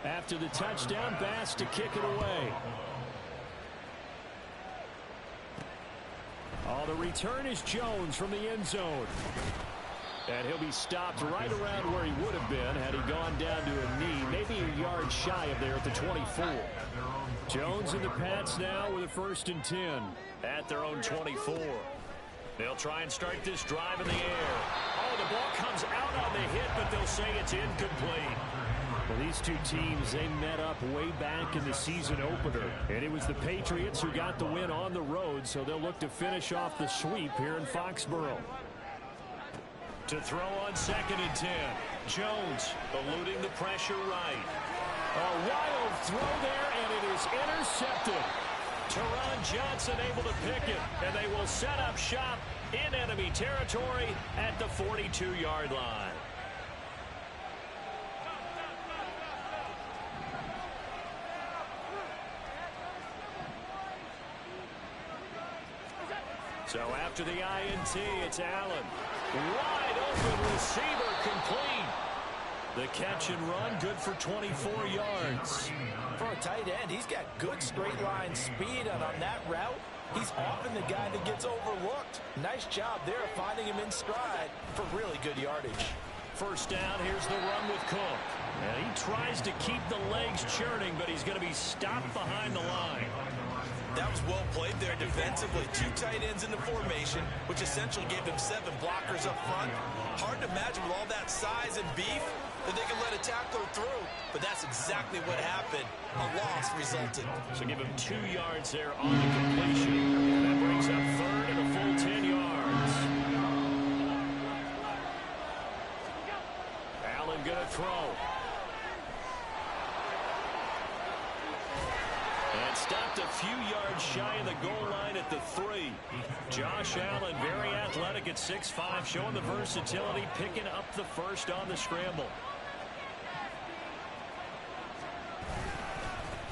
After the touchdown, Bass to kick it away. Oh, the return is Jones from the end zone. And he'll be stopped right around where he would have been had he gone down to a knee, maybe a yard shy of there at the 24. Jones and the Pats now with a 1st and 10. At their own 24. They'll try and start this drive in the air. Oh, the ball comes out on the hit, but they'll say it's incomplete. Well, these two teams, they met up way back in the season opener. And it was the Patriots who got the win on the road, so they'll look to finish off the sweep here in Foxborough. To throw on 2nd and 10. Jones eluding the pressure right. A wild throw there, and it is intercepted. Teron Johnson able to pick it, and they will set up shop in enemy territory at the 42-yard line. So after the INT, it's Allen. Wide open receiver complete. The catch and run good for 24 yards. For a tight end, he's got good straight line speed, and on that route, he's often the guy that gets overlooked. Nice job there finding him in stride for really good yardage. First down, here's the run with Cook. And he tries to keep the legs churning, but he's going to be stopped behind the line. That was well played there defensively. 2 tight ends in the formation, which essentially gave them 7 blockers up front. Hard to imagine with all that size and beef that they can let a tackler through. But that's exactly what happened. A loss resulted. So give him 2 yards there on the completion. That brings up 3rd and a full 10 yards. Allen going to throw. And stopped a few yards shy of the goal line at the 3. Josh Allen, very athletic at 6'5", showing the versatility, picking up the first on the scramble.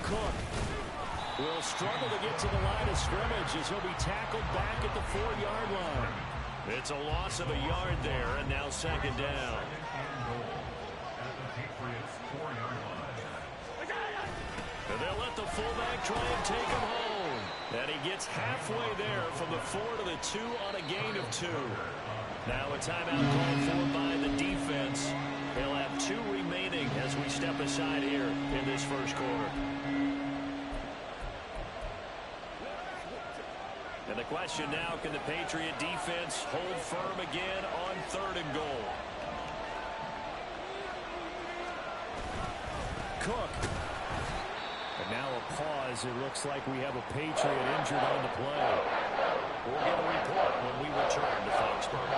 Cook will struggle to get to the line of scrimmage as he'll be tackled back at the 4-yard line. It's a loss of a yard there, and now 2nd down. And they'll let the fullback try and take him home. And he gets halfway there from the 4 to the 2 on a gain of 2. Now a timeout called for by the defense. They'll have 2 remaining as we step aside here in this first quarter. And the question now, can the Patriot defense hold firm again on 3rd and goal? Cook. And now a pause. It looks like we have a Patriot injured on the play. We'll get a report when we return to Foxborough.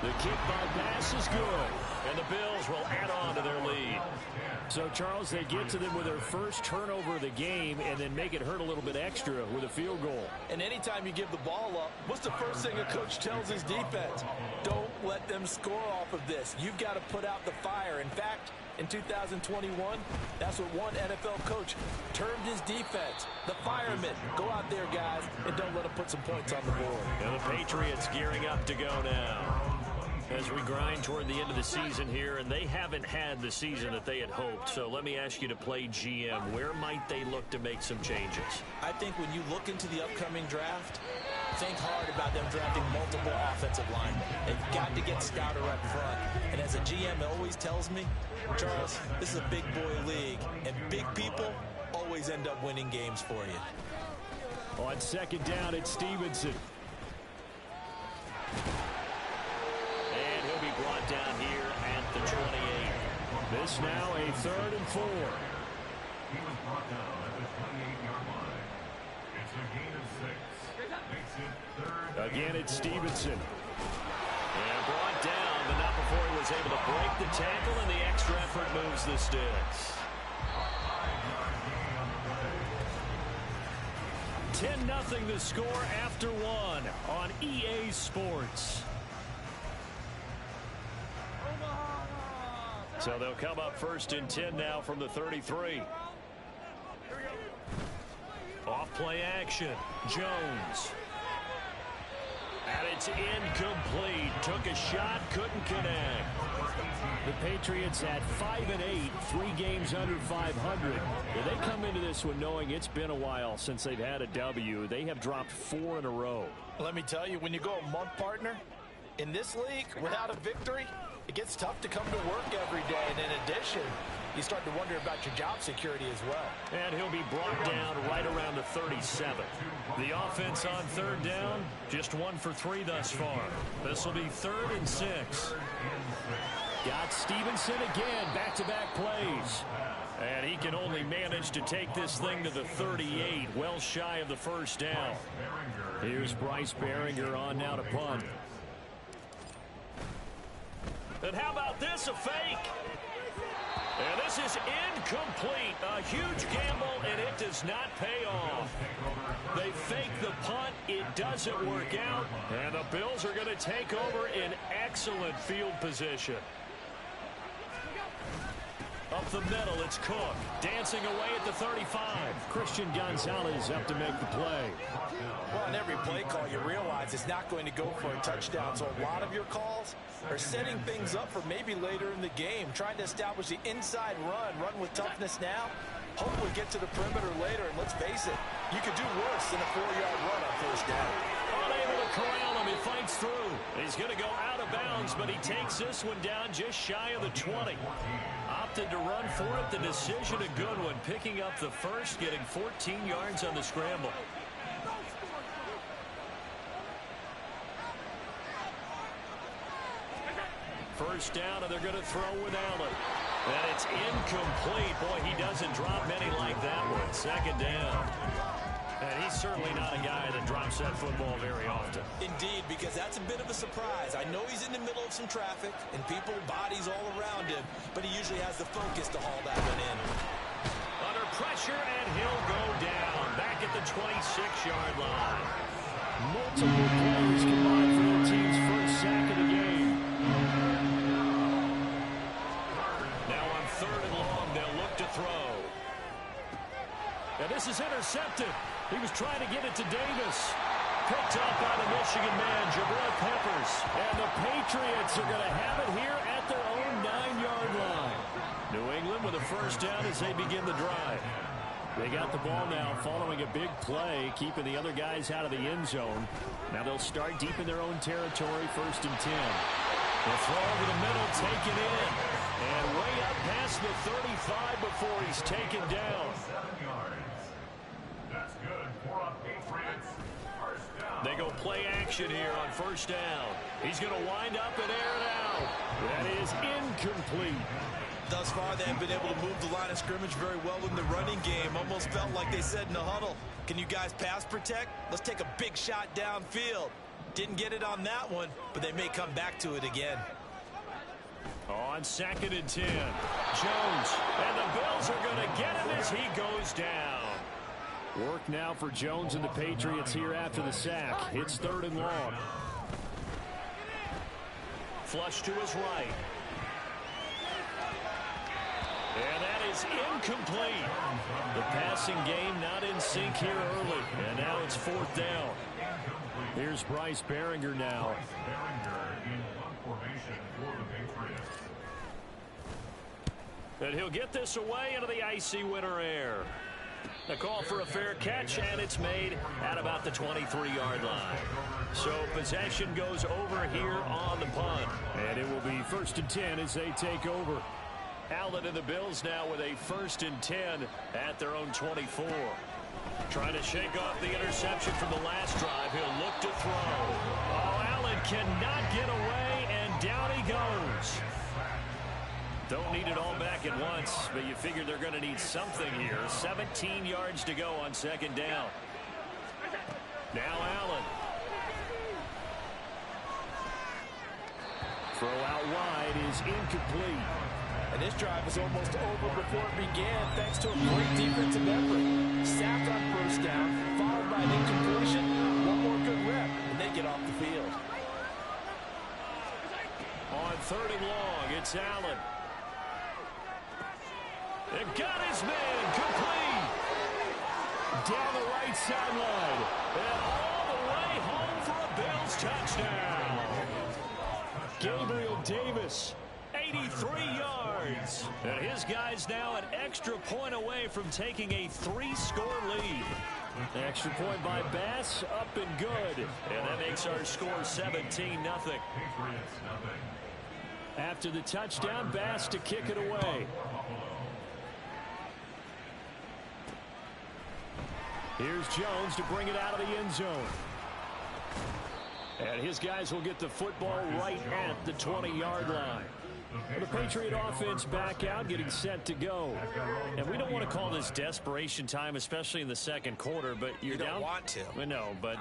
The kick by Bass is good. And the Bills will add on to their lead. So, Charles, they get to them with their first turnover of the game and then make it hurt a little bit extra with a field goal. And anytime you give the ball up, what's the first thing a coach tells his defense? Don't let them score off of this. You've got to put out the fire. In fact, in 2021, that's what one NFL coach termed his defense. The firemen. Go out there, guys, and don't let them put some points on the board. And the Patriots gearing up to go now. As we grind toward the end of the season here, and they haven't had the season that they had hoped. So let me ask you to play GM. Where might they look to make some changes? I think when you look into the upcoming draft, think hard about them drafting multiple offensive linemen. They've got to get stouter up front. And as a GM always tells me, Charles, this is a big boy league, and big people always end up winning games for you. On 2nd down, it's Stevenson. And he'll be brought down here at the 28. This now a 3rd and 4. He was brought down at the 28-yard line. It's a gain of 6. Makes it 3rd. Again, it's Stevenson. And brought down, but not before he was able to break the tackle, and the extra effort moves the sticks. 10-0 the score after 1 on EA Sports. So they'll come up 1st and 10 now from the 33. Off play action. Jones. And it's incomplete. Took a shot, couldn't connect. The Patriots at 5-8, 3 games under 500. They come into this one knowing it's been a while since they've had a W. They have dropped 4 in a row. Let me tell you, when you go a month, partner, in this league, without a victory, it gets tough to come to work every day. And in addition, you start to wonder about your job security as well. And he'll be brought down right around the 37. The offense on third down, just 1 for 3 thus far. This will be 3rd and 6. Got Stevenson again, back-to-back plays. And he can only manage to take this thing to the 38, well shy of the first down. Here's Bryce Behringer on now to punt. And how about this, a fake? And this is incomplete. A huge gamble, and it does not pay off. They fake the punt. It doesn't work out. And the Bills are going to take over in excellent field position. Up the middle, it's Cook. Dancing away at the 35. Christian Gonzalez up to make the play. Well, on every play call, you realize it's not going to go for a touchdown. So a lot of your calls are setting things up for maybe later in the game, trying to establish the inside run with toughness now. Hopefully get to the perimeter later, and let's face it, you could do worse than a 4-yard run on first down. Unable to corral him, he fights through. He's going to go out of bounds, but he takes this one down just shy of the 20. Opted to run for it. The decision a good one, picking up the first, getting 14 yards on the scramble. First down, and they're going to throw with Allen. And it's incomplete. Boy, he doesn't drop many like that one. Second down. And he's certainly not a guy that drops that football very often. Indeed, because that's a bit of a surprise. I know he's in the middle of some traffic and people, bodies all around him, but he usually has the focus to haul that one in. Under pressure, and he'll go down. Back at the 26-yard line. Multiple plays combined for their team's first sack of the game. Now on 3rd and long, they'll look to throw. And this is intercepted. He was trying to get it to Davis. Picked up by the Michigan man, Jabril Peppers. And the Patriots are going to have it here at their own 9-yard line. New England with a first down as they begin the drive. They got the ball now following a big play, keeping the other guys out of the end zone. Now they'll start deep in their own territory, 1st and 10. The throw over the middle, taken in. And way up past the 35 before he's taken down. 7 yards. That's good for a Patriots first down. They go play action here on first down. He's going to wind up and air it out. That is incomplete. Thus far, they have been able to move the line of scrimmage very well in the running game. Almost felt like they said in the huddle, can you guys pass protect? Let's take a big shot downfield. Didn't get it on that one, but they may come back to it again. On 2nd and 10, Jones, and the Bills are going to get him as he goes down. Work now for Jones and the Patriots here after the sack. It's 3rd and long. Flush to his right. And that is incomplete. The passing game not in sync here early. And now it's 4th down. Here's Bryce Behringer now. And he'll get this away into the icy winter air. A call for a fair catch, and it's made at about the 23-yard line. So possession goes over here on the punt. And it will be 1st and 10 as they take over. Allen and the Bills now with a 1st and 10 at their own 24. Trying to shake off the interception from the last drive. He'll look to throw. Oh, Allen cannot get away, and down he goes. Don't need it all back at once, but you figure they're going to need something here. 17 yards to go on 2nd down. Now Allen. Throw out wide is incomplete. And this drive was almost over before it began, thanks to a great defensive effort. Sacked on first down, followed by an incompletion. One more good rep, and they get off the field. On 3rd and long, it's Allen. They've got his man complete. Down the right sideline. And all the way home for a Bills touchdown. Gabriel Davis. 83 yards. And his guys now an extra point away from taking a 3-score lead. Extra point by Bass, up and good. And that makes our score 17-0. After the touchdown, Bass to kick it away. Here's Jones to bring it out of the end zone. And his guys will get the football right at the 20-yard line. The Patriot offense back out, getting set to go. And we don't want to call this desperation time, especially in the second quarter, but you're down. You don't want to. No, but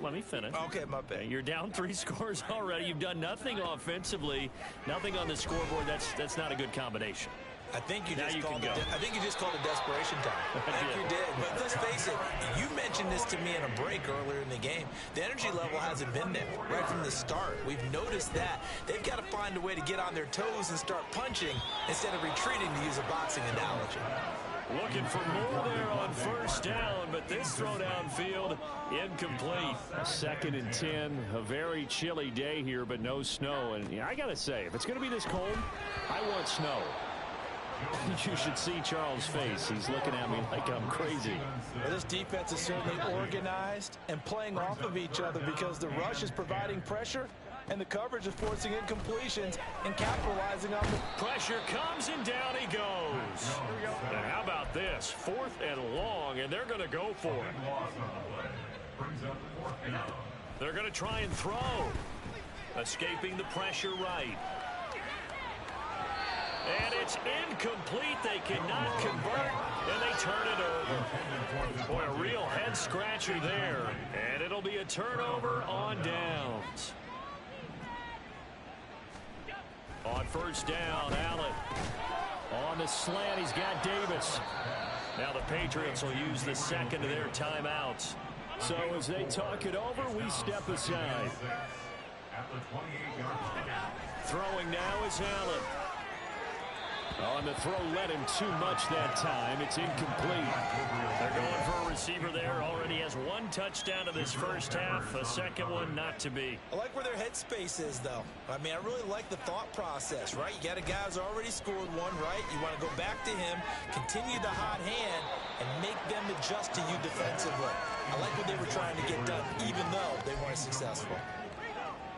let me finish. Okay, my bad. You're down 3 scores already. You've done nothing offensively, nothing on the scoreboard. That's not a good combination. I think you just called it desperation time. I think you did. But let's face it, you mentioned this to me in a break earlier in the game. The energy level hasn't been there right from the start. We've noticed that. They've got to find a way to get on their toes and start punching instead of retreating, to use a boxing analogy. Looking for more there on first down, but this throw downfield incomplete. 2nd and 10, a very chilly day here, but no snow. And I got to say, if it's going to be this cold, I want snow. You should see Charles' face. He's looking at me like I'm crazy. Well, this defense is certainly organized and playing off of each other because the rush is providing pressure and the coverage is forcing incompletions and capitalizing on the pressure. Comes and down he goes. And how about this? 4th and long, and they're going to go for it. They're going to try and throw. Escaping the pressure right. And it's incomplete. They cannot convert, and they turn it over. Boy, a real head-scratcher there. And it'll be a turnover on downs. On first down, Allen. On the slant, he's got Davis. Now the Patriots will use the second of their timeouts. So as they talk it over, we step aside. Throwing now is Allen. On the throw, led him too much that time. It's incomplete. They're going for a receiver there. Already has 1 touchdown in this first half. A second one not to be. I like where their headspace is, though. I mean, I really like the thought process, right? You got a guy who's already scored 1, right? You want to go back to him, continue the hot hand, and make them adjust to you defensively. I like what they were trying to get done, even though they weren't successful.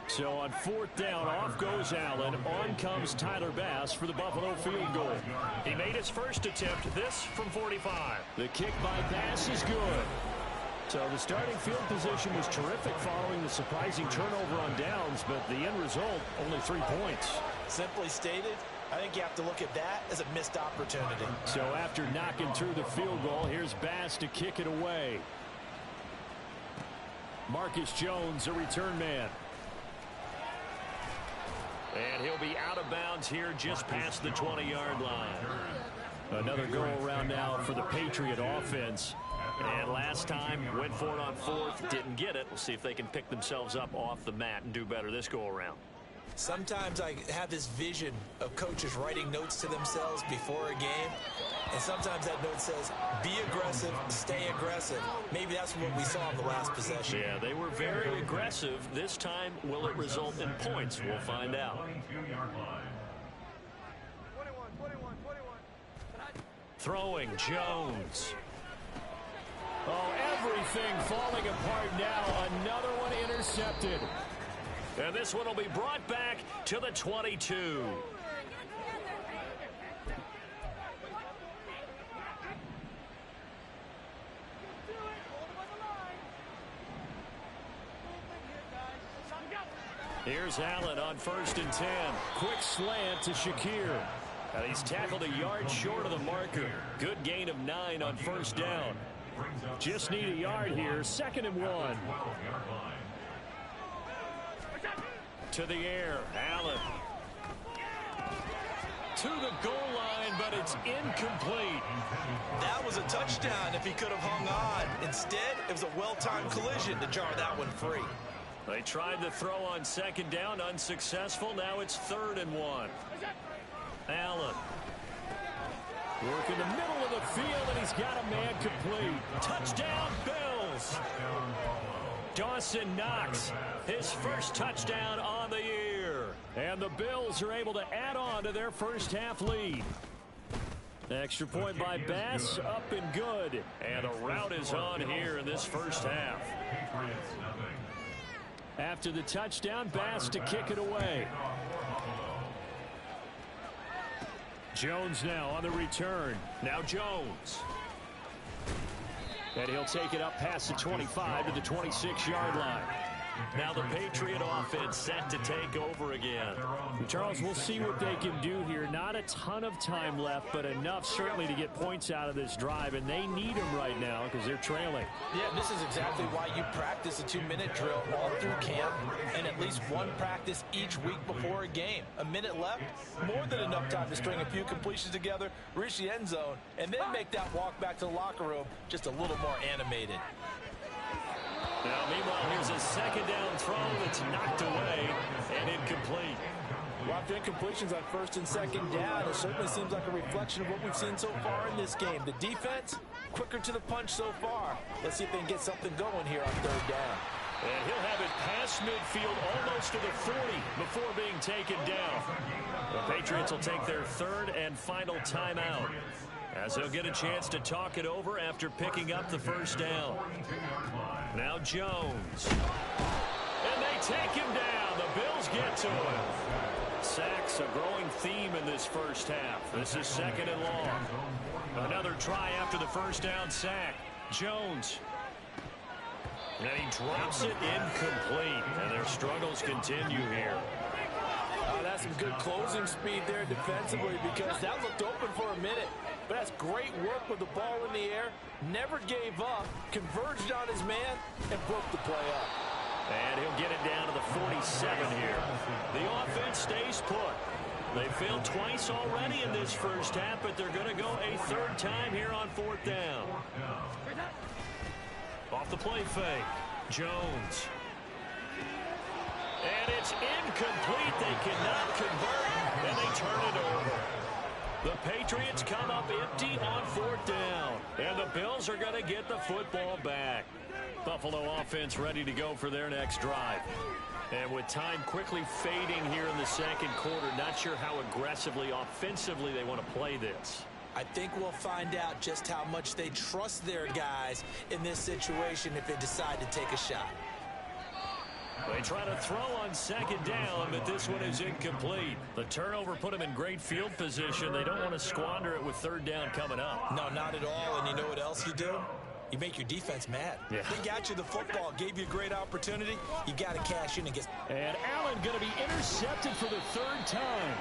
So on 4th down, off goes Allen. On comes Tyler Bass for the Buffalo field goal. He made his first attempt, this from 45. The kick by Bass is good. So the starting field position was terrific following the surprising turnover on downs, but the end result, only 3 points. Simply stated, I think you have to look at that as a missed opportunity. So after knocking through the field goal, here's Bass to kick it away. Marcus Jones, a return man. And he'll be out of bounds here just past the 20-yard line. Another go-around now for the Patriot offense. And last time, went for it on 4th, didn't get it. We'll see if they can pick themselves up off the mat and do better this go-around. Sometimes I have this vision of coaches writing notes to themselves before a game. And sometimes that note says, be aggressive, stay aggressive. Maybe that's what we saw in the last possession. Yeah, they were very aggressive. This time, will it result in points? We'll find out. Throwing, Jones. Oh, everything falling apart now. Another one intercepted. And this one will be brought back to the 22. Here's Allen on 1st and 10. Quick slant to Shakir. And he's tackled a yard short of the marker. Good gain of 9 on first down. Just need a yard here. 2nd and 1. To the air, Allen. To the goal line, but it's incomplete. That was a touchdown if he could have hung on. Instead, it was a well-timed collision to jar that one free. They tried the throw on 2nd down, unsuccessful. Now it's 3rd and 1. Allen. Work in the middle of the midfield, and he's got a man complete. Touchdown, Bills. Dawson Knox, his first touchdown on the year. And the Bills are able to add on to their first half lead. Extra point by Bass, up and good. And a rout is on here in this first half. After the touchdown, Bass to kick it away. Jones now on the return. Now Jones. And he'll take it up past the 25 to the 26-yard line. Now the Patriot offense set to take over again. Charles, we'll see what they can do here. Not a ton of time left, but enough certainly to get points out of this drive, and they need them right now because they're trailing. Yeah, this is exactly why you practice a 2-minute drill all through camp and at least one practice each week before a game. A minute left, more than enough time to string a few completions together, reach the end zone, and then make that walk back to the locker room just a little more animated. Now, meanwhile, here's a second down throw that's knocked away and incomplete. Well, after incompletions on first and second down, it certainly seems like a reflection of what we've seen so far in this game. The defense, quicker to the punch so far. Let's see if they can get something going here on third down. And he'll have it past midfield almost to the 40 before being taken down. The Patriots will take their third and final timeout, as they'll get a chance to talk it over after picking up the first down. Now Jones. And they take him down. The Bills get to him. Sacks, a growing theme in this first half. This is second and long. Another try after the first down sack. Jones. And he drops it incomplete. And their struggles continue here. That's some good closing speed there defensively, because that looked open for a minute. But that's great work with the ball in the air. Never gave up, converged on his man, and broke the play up. And he'll get it down to the 47 here. The offense stays put. They failed twice already in this first half, but they're going to go a third time here on fourth down. Off the play fake. Jones. And it's incomplete. They cannot convert, and they turn it over. The Patriots come up empty on fourth down, and the Bills are going to get the football back. Buffalo offense ready to go for their next drive. And with time quickly fading here in the second quarter, not sure how aggressively, offensively they want to play this. I think we'll find out just how much they trust their guys in this situation if they decide to take a shot. They try to throw on second down, but this one is incomplete. The turnover put them in great field position. They don't want to squander it with third down coming up. No, not at all. And you know what else you do? You make your defense mad. Yeah. They got you the football, gave you a great opportunity. You got to cash in and get... And Allen going to be intercepted for the third time.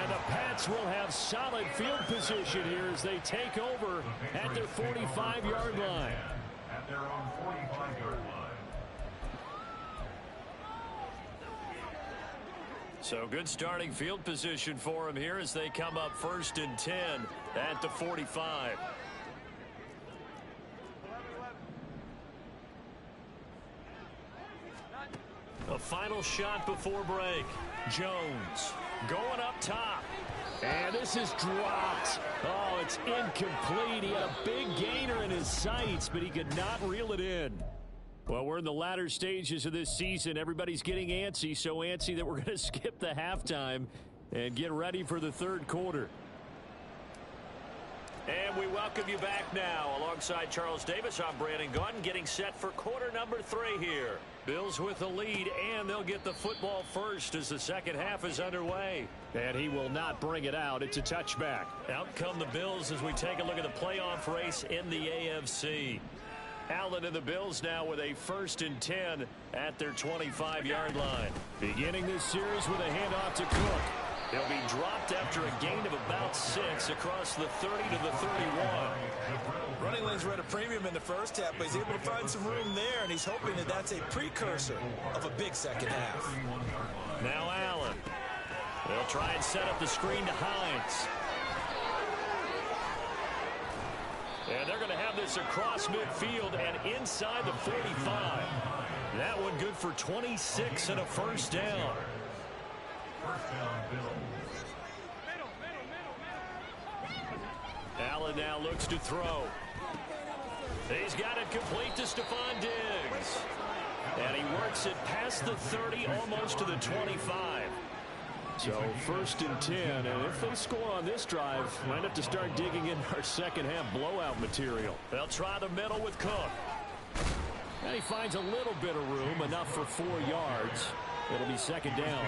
And the Pats will have solid field position here as they take over at their 45-yard line. At their own 45-yard line. So good starting field position for them here as they come up first and 10 at the 45. A final shot before break. Jones going up top. And this is dropped. Oh, it's incomplete. He had a big gainer in his sights, but he could not reel it in. Well, we're in the latter stages of this season. Everybody's getting antsy, so antsy that we're going to skip the halftime and get ready for the third quarter. And we welcome you back now. Alongside Charles Davis, I'm Brandon Gaudin, getting set for quarter number 3 here. Bills with the lead, and they'll get the football first as the second half is underway. And he will not bring it out. It's a touchback. Out come the Bills as we take a look at the playoff race in the AFC. Allen and the Bills now with a first and 10 at their 25-yard line. Beginning this series with a handoff to Cook. He'll be dropped after a gain of about 6 across the 30 to the 31. Running lanes were at a premium in the first half, but he's able to find some room there, and he's hoping that that's a precursor of a big second half. Now Allen. They'll try and set up the screen to Hines. And they're going to have this across midfield and inside the 45. That one good for 26 and a first down. First down, Bills. Allen now looks to throw. He's got it complete to Stephon Diggs. And he works it past the 30, almost to the 25. So 1st and 10, and if they score on this drive, might have to start digging in our second half blowout material. They'll try the middle with Cook. And he finds a little bit of room, enough for 4 yards. It'll be 2nd down.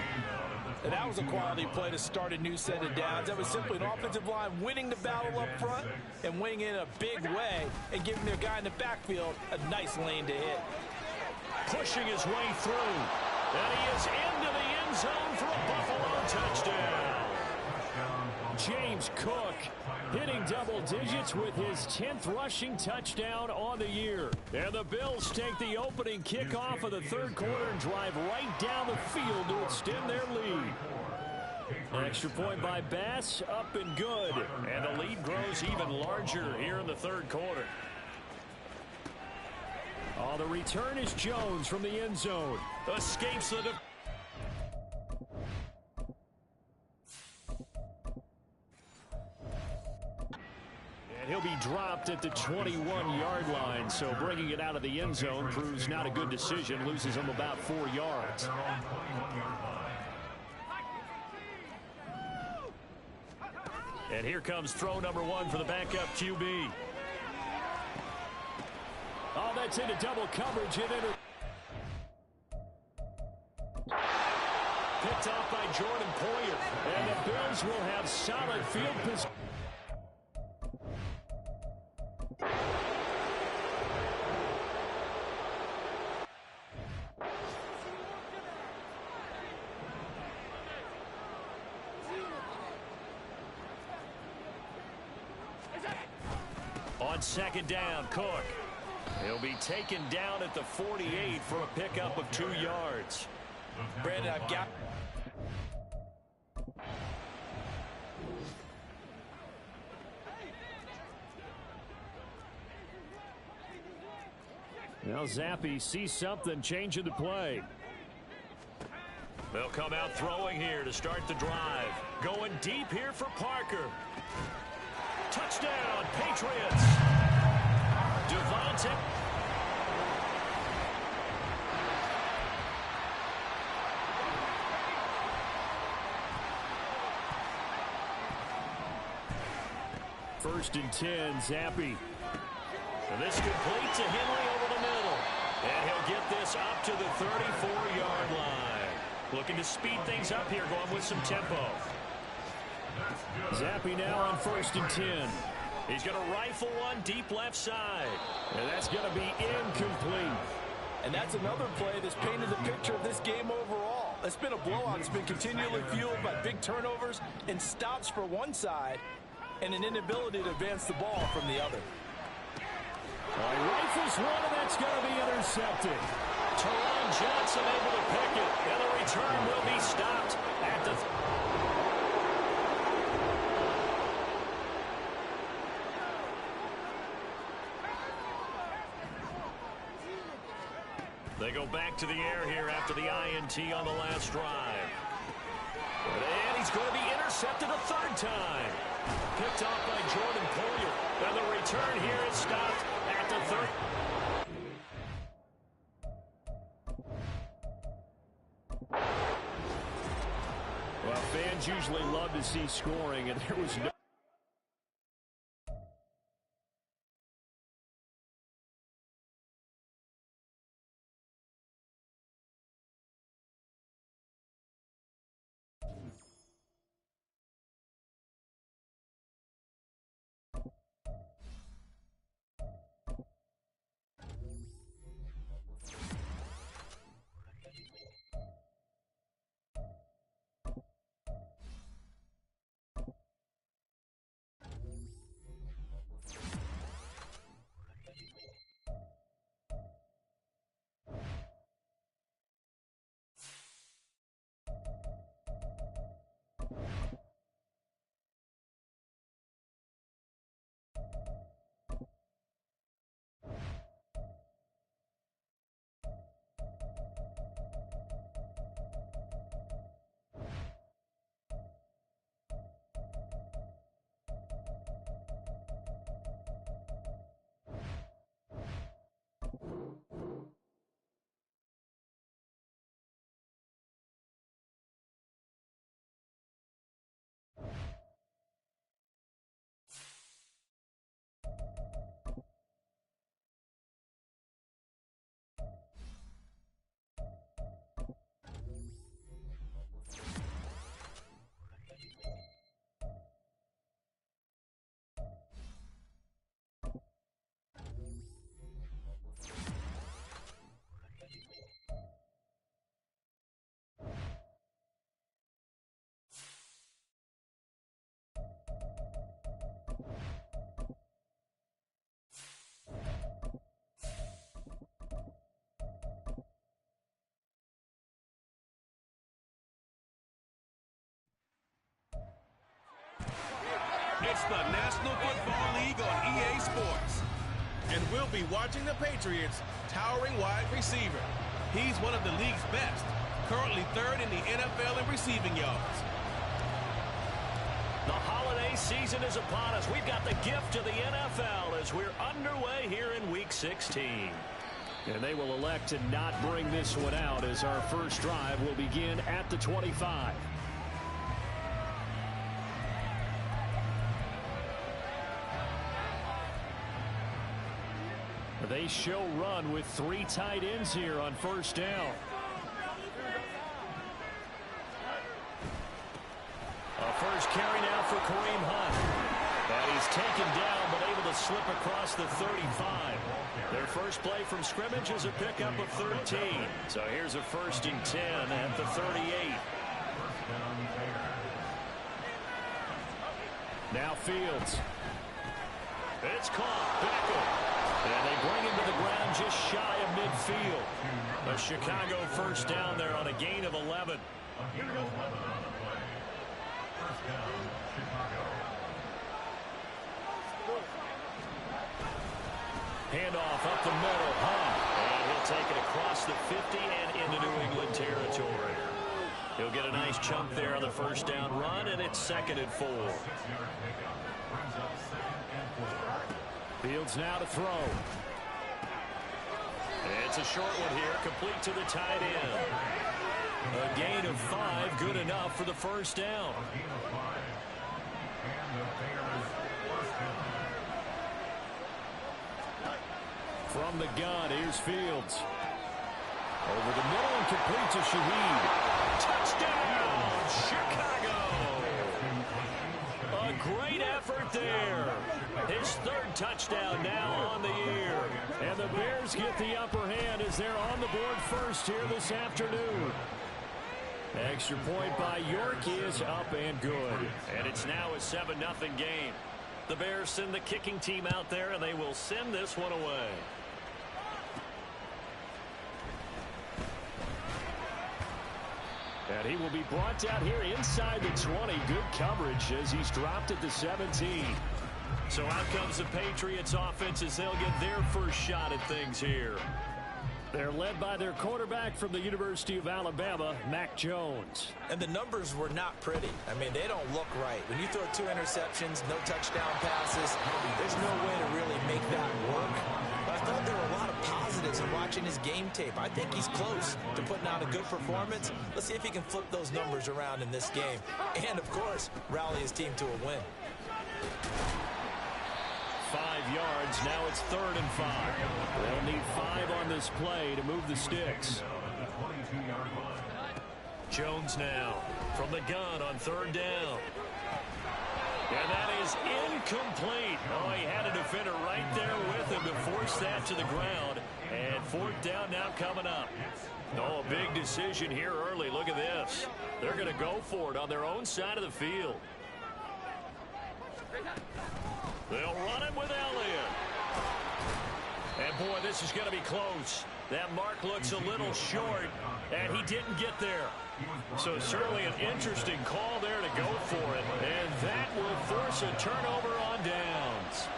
And that was a quality play to start a new set of downs. That was simply an offensive line winning the battle up front and winning in a big way and giving their guy in the backfield a nice lane to hit. Pushing his way through. And he is into the end zone for a Buffalo touchdown. James Cook hitting double digits with his 10th rushing touchdown on the year. And the Bills take the opening kickoff of the 3rd quarter and drive right down the field to extend their lead. An extra point by Bass, up and good. And the lead grows even larger here in the 3rd quarter. Oh, the return is Jones from the end zone. Escapes the... And he'll be dropped at the 21-yard line, so bringing it out of the end zone proves not a good decision. Loses him about 4 yards. And here comes throw number 1 for the backup QB. Oh, that's into double coverage. Picked off by Jordan Poyer. And the Bills will have solid field position. On 2nd down, Cook. He'll be taken down at the 48 for a pickup of 2 yards. Brandon, I've got... Now Zappi sees something, changing the play. They'll come out throwing here to start the drive. Going deep here for Parker. Touchdown, Patriots. Devontae. First and 10, Zappi. And this complete to Henry over the middle. And he'll get this up to the 34-yard line. Looking to speed things up here, going with some tempo. Zappi now on 1st and 10. He's going to rifle one deep left side. And that's going to be incomplete. And that's another play that's painted the picture of this game overall. It's been a blowout. It's been continually fueled by big turnovers and stops for one side and an inability to advance the ball from the other. He rifles one, and that's going to be intercepted. Teron Johnson able to pick it. And the return will be stopped at the... They go back to the air here after the INT on the last drive. And he's going to be intercepted a 3rd time. Picked off by Jordan Poyer. And the return here is stopped at the 3rd. Well, fans usually love to see scoring, and there was no... the National Football League on EA Sports. And we'll be watching the Patriots' towering wide receiver. He's one of the league's best, currently third in the NFL in receiving yards. The holiday season is upon us. We've got the gift of the NFL as we're underway here in Week 16. And they will elect to not bring this one out as our first drive will begin at the 25. They show run with 3 tight ends here on first down. A first carry now for Kareem Hunt. And he's taken down but able to slip across the 35. Their first play from scrimmage is a pickup of 13. So here's a 1st and 10 at the 38. Now Fields. It's caught. Beckham. And they bring him to the ground just shy of midfield. A Chicago first down there on a gain of 11. Handoff up the middle. Hunt. And he'll take it across the 50 and into New England territory. He'll get a nice chunk there on the first down run, and it's 2nd and 4. Fields now to throw. It's a short one here, complete to the tight end. A gain of 5, good enough for the first down. From the gun, here's Fields. Over the middle and complete to Shaheed. Touchdown, Chicago! A great effort there. His 3rd touchdown now on the year. And the Bears get the upper hand as they're on the board first here this afternoon. Extra point by York is up and good. And it's now a 7-0 game. The Bears send the kicking team out there, and they will send this one away. And he will be brought down here inside the 20. Good coverage as he's dropped at the 17. So out comes the Patriots offense as they'll get their first shot at things here. They're led by their quarterback from the University of Alabama, Mac Jones. And the numbers were not pretty. I mean, they don't look right. When you throw 2 interceptions, no touchdown passes, there's no way to really make that work. But I thought there were a lot of positives in watching his game tape. I think he's close to putting out a good performance. Let's see if he can flip those numbers around in this game. And, of course, rally his team to a win. 5 yards. Now it's 3rd and 5. They'll need 5 on this play to move the sticks. Jones now from the gun on 3rd down. And that is incomplete. Oh, he had a defender right there with him to force that to the ground. And 4th down now coming up. Oh, a big decision here early. Look at this. They're going to go for it on their own side of the field. They'll run it with Elliott. And, boy, this is going to be close. That mark looks a little short, and he didn't get there. So certainly an interesting call there to go for it. And that will force a turnover on downs.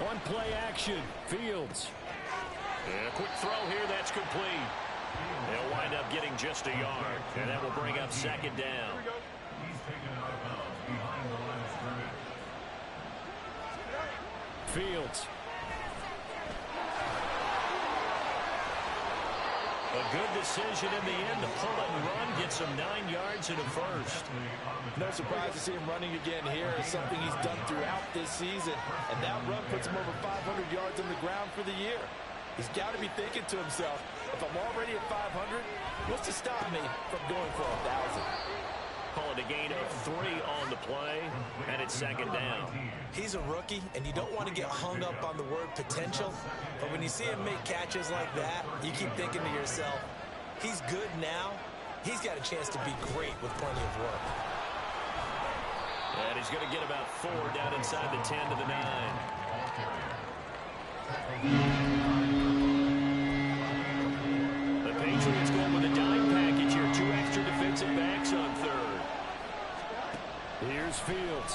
On play action, Fields. And a quick throw here, that's complete. They'll wind up getting just a yard, and that will bring up 2nd down. Fields. A good decision in the end to pull it and run, get some 9 yards and a first. No surprise to see him running again here. It's something he's done throughout this season. And that run puts him over 500 yards on the ground for the year. He's got to be thinking to himself, if I'm already at 500, what's to stop me from going for 1,000? Call it a gain of 3 on the play, and it's 2nd down. He's a rookie, and you don't want to get hung up on the word potential. But when you see him make catches like that, you keep thinking to yourself, he's good now. He's got a chance to be great with plenty of work. And he's going to get about 4 down inside the 10 to the 9. The Patriots going with a dime package here. 2 extra defensive backs on 3rd. Here's Fields.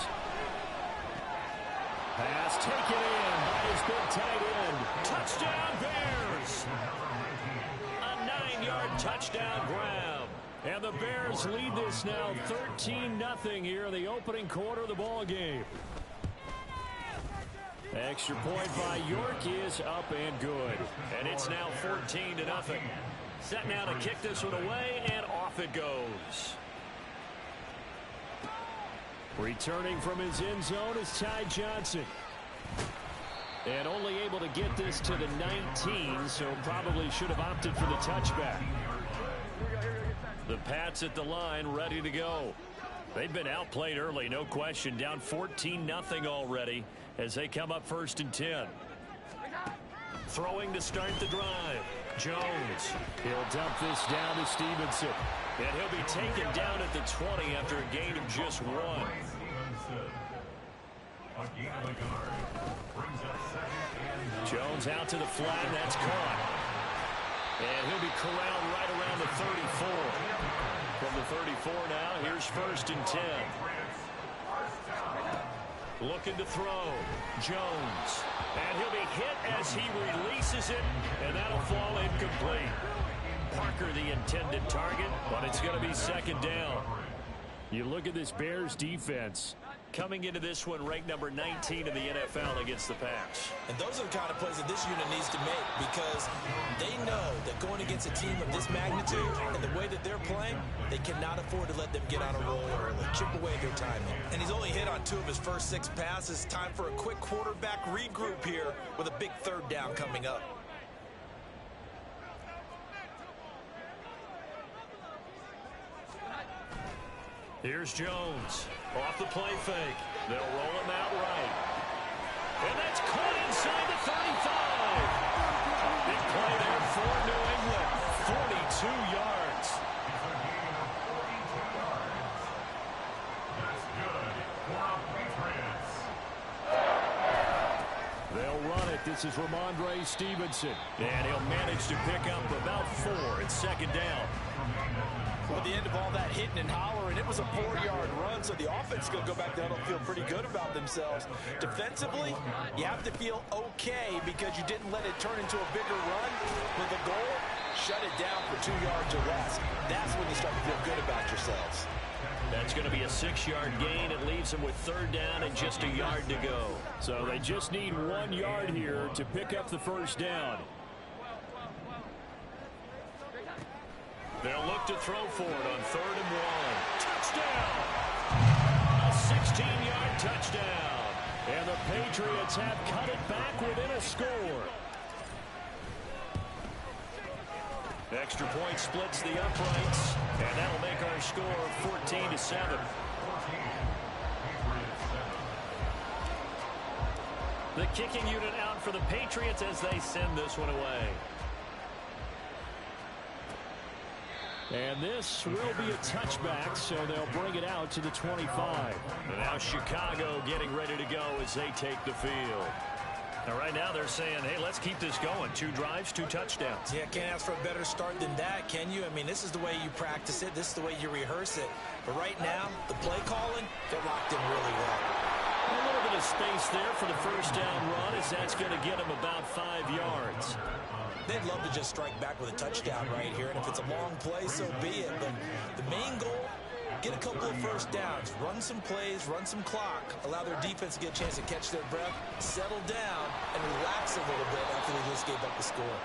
Pass taken in by his big tight end. Touchdown, Bears! A 9-yard touchdown grab. And the Bears lead this now 13-0 here in the opening quarter of the ball game. Extra point by York is up and good. And it's now 14-0. Set now to kick this one away, and off it goes. Returning from his end zone is Ty Johnson. And only able to get this to the 19, so probably should have opted for the touchback. The Pats at the line, ready to go. They've been outplayed early, no question. Down 14-0 already as they come up 1st and 10. Throwing to start the drive. Jones. He'll dump this down to Stevenson. And he'll be taken down at the 20 after a gain of just 1. Jones out to the flat, and that's caught. And he'll be corralled right around the 34. From the 34 now, here's 1st and 10. Looking to throw. Jones. And he'll be hit as he releases it, and that'll fall incomplete. Parker the intended target, but it's going to be 2nd down. You look at this Bears defense. Coming into this one, ranked number 19 in the NFL against the Pats. And those are the kind of plays that this unit needs to make, because they know that going against a team of this magnitude and the way that they're playing, they cannot afford to let them get on a roll early. Chip away their timing. And he's only hit on 2 of his first 6 passes. Time for a quick quarterback regroup here with a big 3rd down coming up. Here's Jones. Off the play fake. They'll roll him out right. And that's caught inside the 35. Big play there for New England. 42 yards. That's good for Patriots. They'll run it. This is Ramondre Stevenson. And he'll manage to pick up about 4. It's 2nd down. At the end of all that hitting and hollering, it was a 4-yard run, so the offense is going to go back down and feel pretty good about themselves. Defensively, you have to feel okay because you didn't let it turn into a bigger run. With the goal, shut it down for 2 yards or less. That's when you start to feel good about yourselves. That's going to be a 6-yard gain. It leaves them with 3rd down and just a yard to go. So they just need 1 yard here to pick up the 1st down. They'll look to throw for it on 3rd and 1. Touchdown! A 16-yard touchdown. And the Patriots have cut it back within a score. Extra point splits the uprights, and that'll make our score 14-7. The kicking unit out for the Patriots as they send this one away. And this will be a touchback, so they'll bring it out to the 25. And now Chicago getting ready to go as they take the field. Now, right now they're saying, hey, let's keep this going. 2 drives, 2 touchdowns. Yeah, can't ask for a better start than that, can you? I mean, this is the way you practice it. This is the way you rehearse it. But right now, the play calling, they're locked in really well. A little bit of space there for the 1st down run, as that's going to get them about 5 yards. They'd love to just strike back with a touchdown right here, and if it's a long play, so be it. But the main goal, get a couple of 1st downs, run some plays, run some clock, allow their defense to get a chance to catch their breath, settle down, and relax a little bit after they just gave up the score.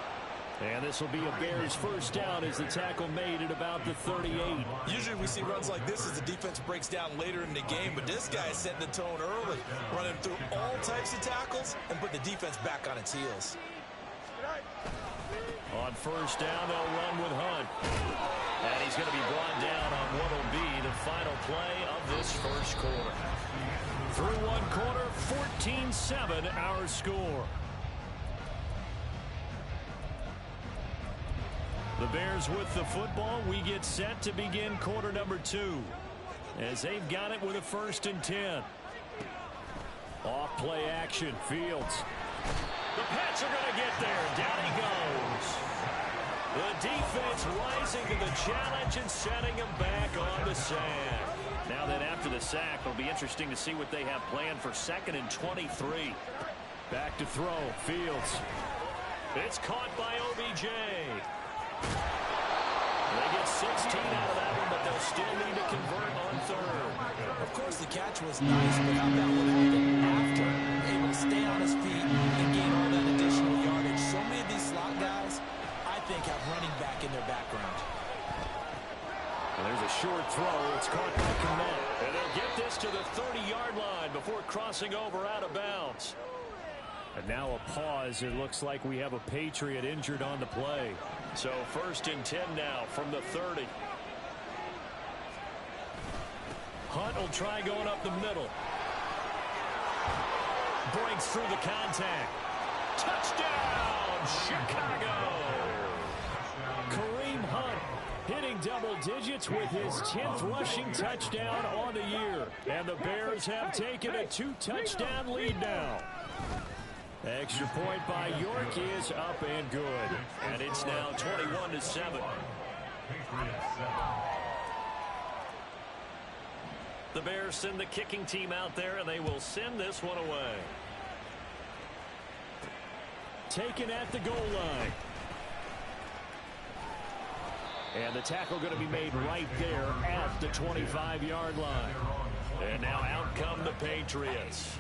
And this will be a Bears 1st down as the tackle made at about the 38. Usually we see runs like this as the defense breaks down later in the game, but this guy is setting the tone early, running through all types of tackles and put the defense back on its heels. On 1st down, they'll run with Hunt. And he's going to be brought down on what will be the final play of this 1st quarter. Through 1 quarter, 14-7 our score. The Bears with the football. We get set to begin quarter number 2. As they've got it with a 1st and 10. Off play action, Fields. The Pats are going to get there. Down he goes. The defense rising to the challenge and setting him back on the sand. Now then, after the sack, it'll be interesting to see what they have planned for 2nd and 23. Back to throw. Fields. It's caught by OBJ. They get 16 out of that one, but they'll still need to convert on 3rd. Of course, the catch was nice, but how about what happened after? Able to stay on his feet and gain all that additional yardage. So many of these slot guys, I think, have running back in their background. And there's a short throw. It's caught by Kmet. And they'll get this to the 30-yard line before crossing over out of bounds. And now a pause. It looks like we have a Patriot injured on the play. So 1st and 10 now from the 30. Hunt will try going up the middle. Breaks through the contact. Touchdown, Chicago! Kareem Hunt hitting double digits with his 10th rushing touchdown on the year. And the Bears have taken a 2-touchdown lead now. Extra point by York is up and good. And it's now 21-7. The Bears send the kicking team out there, and they will send this one away. Taken at the goal line. And the tackle going to be made right there at the 25-yard line. And now out come the Patriots.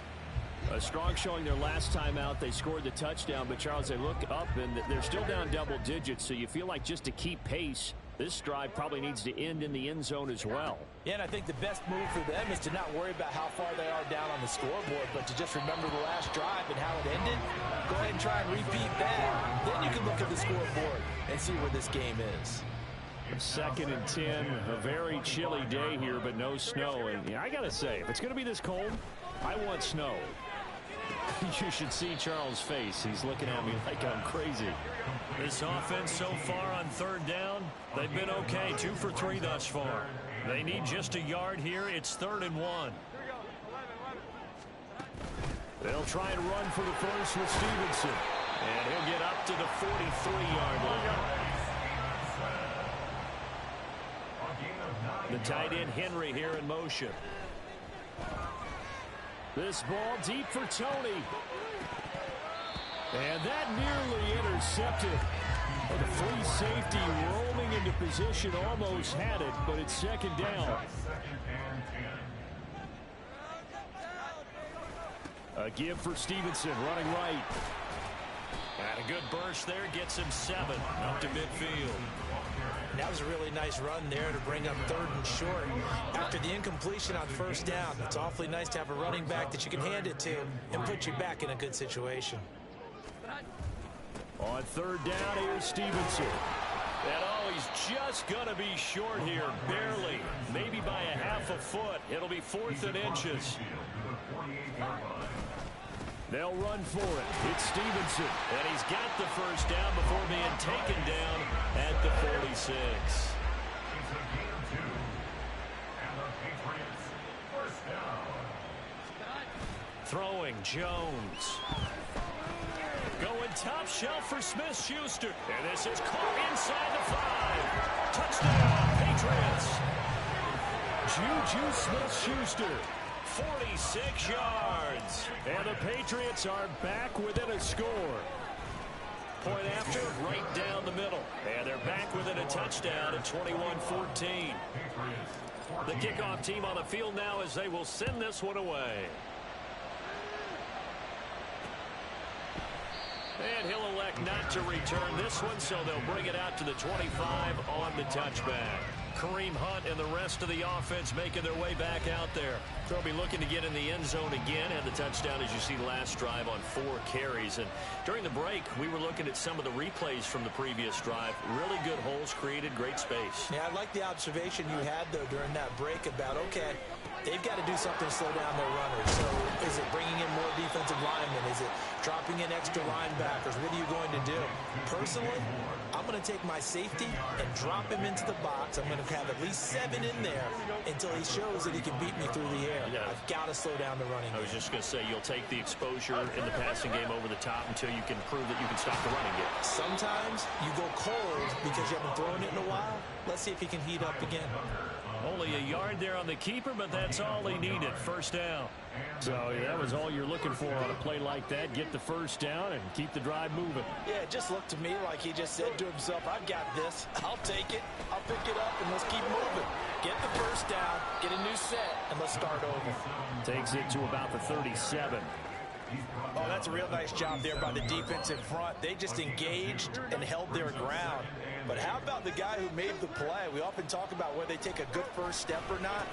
A strong showing their last time out. They scored the touchdown, but Charles, they look up and they're still down double digits, so you feel like just to keep pace, this drive probably needs to end in the end zone as well. Yeah, and I think the best move for them is to not worry about how far they are down on the scoreboard, but to just remember the last drive and how it ended. Go ahead and try and repeat that. Then you can look at the scoreboard and see where this game is. 2nd and 10, a very chilly day here, but no snow. And yeah, I got to say, if it's going to be this cold, I want snow. You should see Charles' face. He's looking at me like I'm crazy. This offense so far on 3rd down, they've been okay. 2 for 3 thus far. They need just a yard here. It's 3rd and 1. They'll try and run for the first with Stevenson. And he'll get up to the 43-yard line. The tight end Henry here in motion. This ball deep for Tony. And that nearly intercepted. The free safety roaming into position, almost had it, but it's 2nd down. A give for Stevenson, running right. And a good burst there gets him 7 up to midfield. That was a really nice run there to bring up 3rd and short. After the incompletion on 1st down, it's awfully nice to have a running back that you can hand it to and put you back in a good situation. On 3rd down, here's Stevenson. And oh, he's just going to be short here, barely. Maybe by a half a foot. It'll be 4th and inches. They'll run for it. It's Stevenson. And he's got the 1st down before being taken down at the 46. Throwing Jones. Going top shelf for Smith-Schuster. And this is caught inside the 5. Touchdown, Patriots. Juju Smith-Schuster. 46 yards. And the Patriots are back within a score. Point after, right down the middle. And they're back within a touchdown at 21-14. The kickoff team on the field now as they will send this one away. And he'll elect not to return this one, so they'll bring it out to the 25 on the touchback. Kareem Hunt and the rest of the offense making their way back out there. They'll be looking to get in the end zone again, and the touchdown, as you see, last drive on 4 carries. And during the break, we were looking at some of the replays from the previous drive. Really good holes created, great space. Yeah, I like the observation you had, though, during that break about, okay, they've got to do something to slow down their runners. So is it bringing in more defensive linemen? Is it dropping in extra linebackers? What are you going to do? Personally, I'm going to take my safety and drop him into the box. I'm going to have at least 7 in there until he shows that he can beat me through the air. Yeah. I've got to slow down the running game. I was just going to say, you'll take the exposure in the passing game over the top until you can prove that you can stop the running game. Sometimes you go cold because you haven't thrown it in a while. Let's see if he can heat up again. Only a yard there on the keeper, but that's all he needed. First down. So that was all you're looking for on a play like that. Get the first down and keep the drive moving. Yeah, it just looked to me like he just said to himself, I've got this. I'll take it. I'll pick it up, and let's keep moving. Get the first down, get a new set, and let's start over. Takes it to about the 37. Oh, that's a real nice job there by the defense in front. They just engaged and held their ground. But how about the guy who made the play? We often talk about whether they take a good first step or not.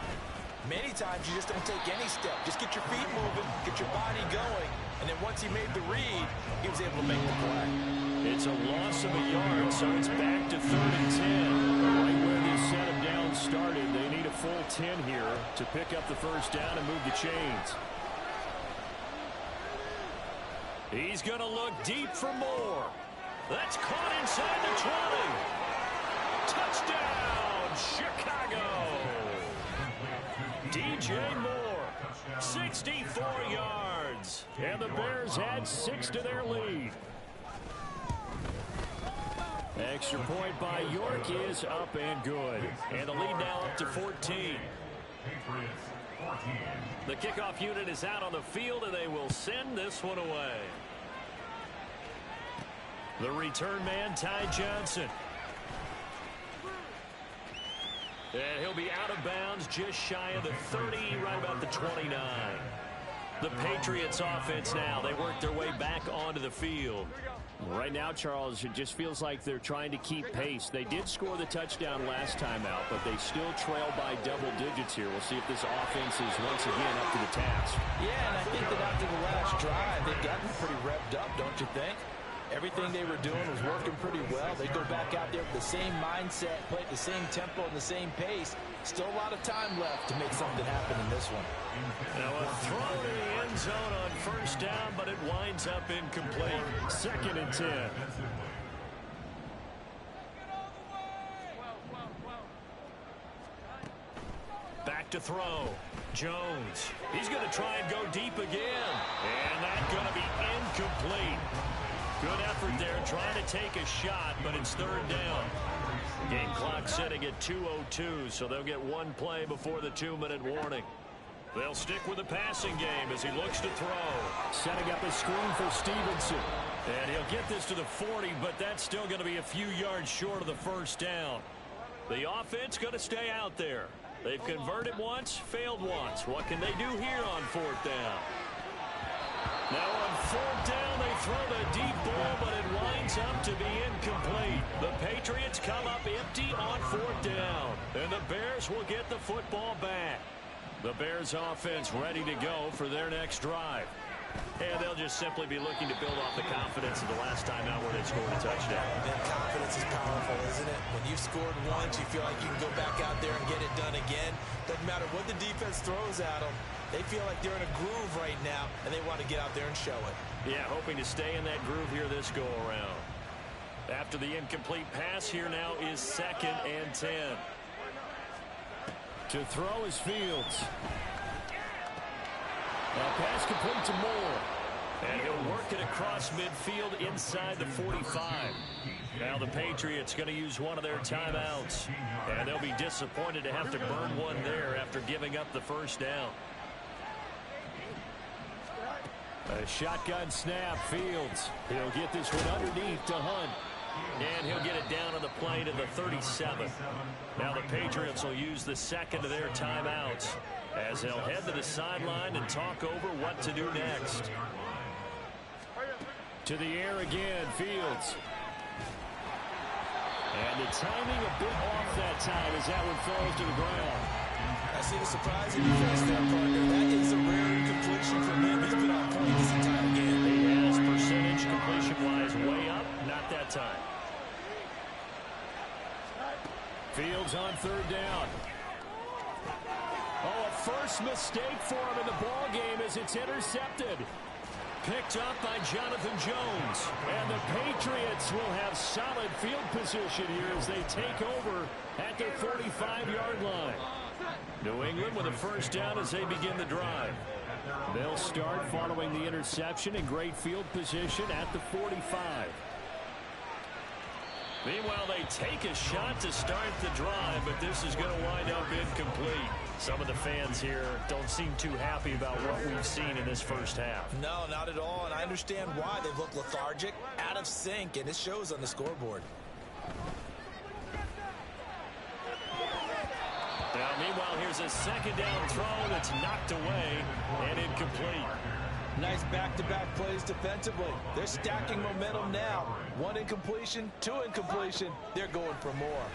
Many times you just don't take any step. Just get your feet moving, get your body going, and then once he made the read, he was able to make the play. It's a loss of a yard, so it's back to 3rd and 10. Right where this set of downs started, they need a full 10 here to pick up the first down and move the chains. He's going to look deep for more. That's caught inside the 20. Touchdown, Chicago. DJ Moore, 64 yards. And the Bears add 6 to their lead. Extra point by York is up and good. And the lead now up to 14. The kickoff unit is out on the field, and they will send this one away. The return man, Ty Johnson. And he'll be out of bounds just shy of the 30, right about the 29. The Patriots offense now. They work their way back onto the field. Right now, Charles, it just feels like they're trying to keep pace. They did score the touchdown last time out, but they still trail by double digits here. We'll see if this offense is once again up to the task. Yeah, and I think that after the last drive, they've gotten pretty revved up, don't you think? Everything they were doing was working pretty well. They go back out there with the same mindset, play at the same tempo and the same pace. Still a lot of time left to make something happen in this one. Now a throw to the end zone on first down, but it winds up incomplete. 2nd and 10. Back to throw. Jones. He's going to try and go deep again. And that's going to be incomplete. Good effort there, trying to take a shot, but it's 3rd down. Game clock setting at 2:02, so they'll get one play before the 2-minute warning. They'll stick with the passing game as he looks to throw. Setting up a screen for Stevenson. And he'll get this to the 40, but that's still going to be a few yards short of the first down. The offense going to stay out there. They've converted once, failed once. What can they do here on 4th down? Now on 4th down, they throw the deep ball, but it winds up to be incomplete. The Patriots come up empty on 4th down, and the Bears will get the football back. The Bears offense ready to go for their next drive. And they'll just simply be looking to build off the confidence of the last time out where they scored a touchdown. And confidence is powerful, isn't it? When you've scored once, you feel like you can go back out there and get it done again. Doesn't matter what the defense throws at them. They feel like they're in a groove right now, and they want to get out there and show it. Yeah, hoping to stay in that groove here this go-around. After the incomplete pass, here now is 2nd and 10. To throw is Fields. Now pass complete to Moore. And he'll work it across midfield inside the 45. Now the Patriots going to use one of their timeouts. And they'll be disappointed to have to burn one there after giving up the first down. A shotgun snap, Fields. He'll get this one underneath to Hunt. And he'll get it down on the play to the 37. Now the Patriots will use the second of their timeouts as they'll head to the sideline and talk over what to do next. To the air again, Fields. And the timing a bit off that time as that one falls to the ground. I see the surprising defense there, partner. That is a rare completion from him. He's been on point this entire game. He has percentage completion-wise way up. Not that time. Fields on 3rd down. Oh, a first mistake for him in the ball game as it's intercepted. Picked up by Jonathan Jones. And the Patriots will have solid field position here as they take over at their 45-yard line. New England with a first down as they begin the drive. They'll start following the interception in great field position at the 45. Meanwhile, they take a shot to start the drive, but this is going to wind up incomplete. Some of the fans here don't seem too happy about what we've seen in this first half. No, not at all, and I understand why. They look lethargic, out of sync, and it shows on the scoreboard. Now, meanwhile, here's a second down throw that's knocked away and incomplete. Nice back-to-back plays defensively. They're stacking momentum now. One incompletion, two incompletion. They're going for more.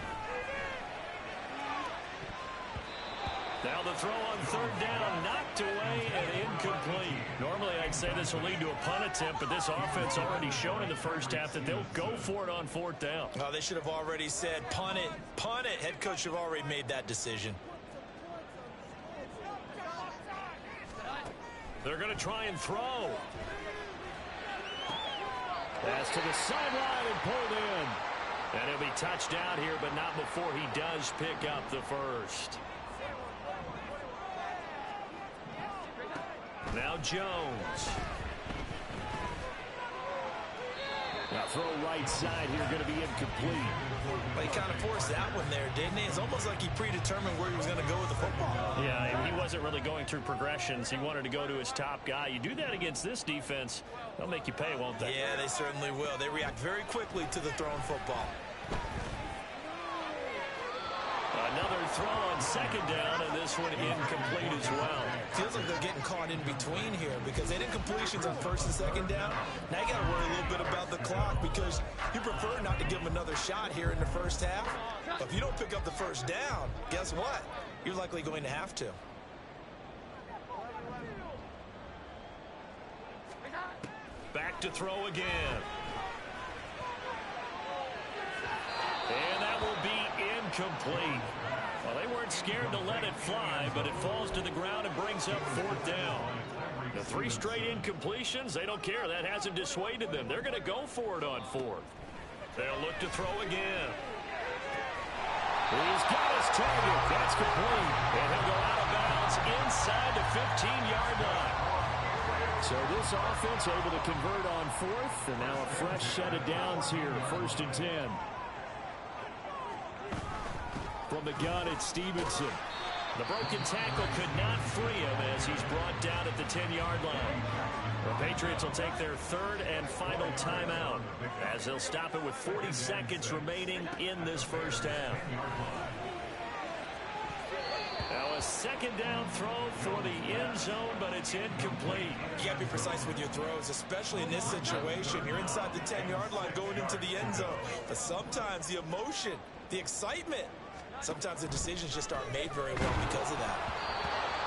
Now the throw on third down, knocked away and incomplete. Normally I'd say this will lead to a punt attempt, but this offense already shown in the first half that they'll go for it on fourth down. Oh, they should have already said punt it, punt it. Head coach should have already made that decision. They're going to try and throw. Pass to the sideline and pulled in. And he'll be touched down here, but not before he does pick up the first. Now Jones. Now throw right side here, going to be incomplete. But he kind of forced that one there, didn't he? It's almost like he predetermined where he was going to go with the football. Yeah, he wasn't really going through progressions. He wanted to go to his top guy. You do that against this defense, they'll make you pay, won't they? Yeah, they certainly will. They react very quickly to the thrown football. Another throw on second down, and this one incomplete as well. Feels like they're getting caught in between here because they had incompletions on first and second down. Now you got to worry a little bit about the clock because you prefer not to give them another shot here in the first half. But if you don't pick up the first down, guess what? You're likely going to have to. Back to throw again. And that will be incomplete. Well, they weren't scared to let it fly, but it falls to the ground and brings up fourth down. The three straight incompletions, they don't care. That hasn't dissuaded them. They're going to go for it on fourth. They'll look to throw again. He's got his target. That's complete. And he'll go out of bounds inside the 15-yard line. So this offense able to convert on fourth, and now a fresh set of downs here, 1st and 10. From the gun, it's Stevenson. The broken tackle could not free him as he's brought down at the 10-yard line. The Patriots will take their third and final timeout as they'll stop it with 40 seconds remaining in this first half. Now a second down throw for the end zone, but it's incomplete. You got to be precise with your throws, especially in this situation. You're inside the 10-yard line going into the end zone. But sometimes the emotion, the excitement, sometimes the decisions just aren't made very well because of that.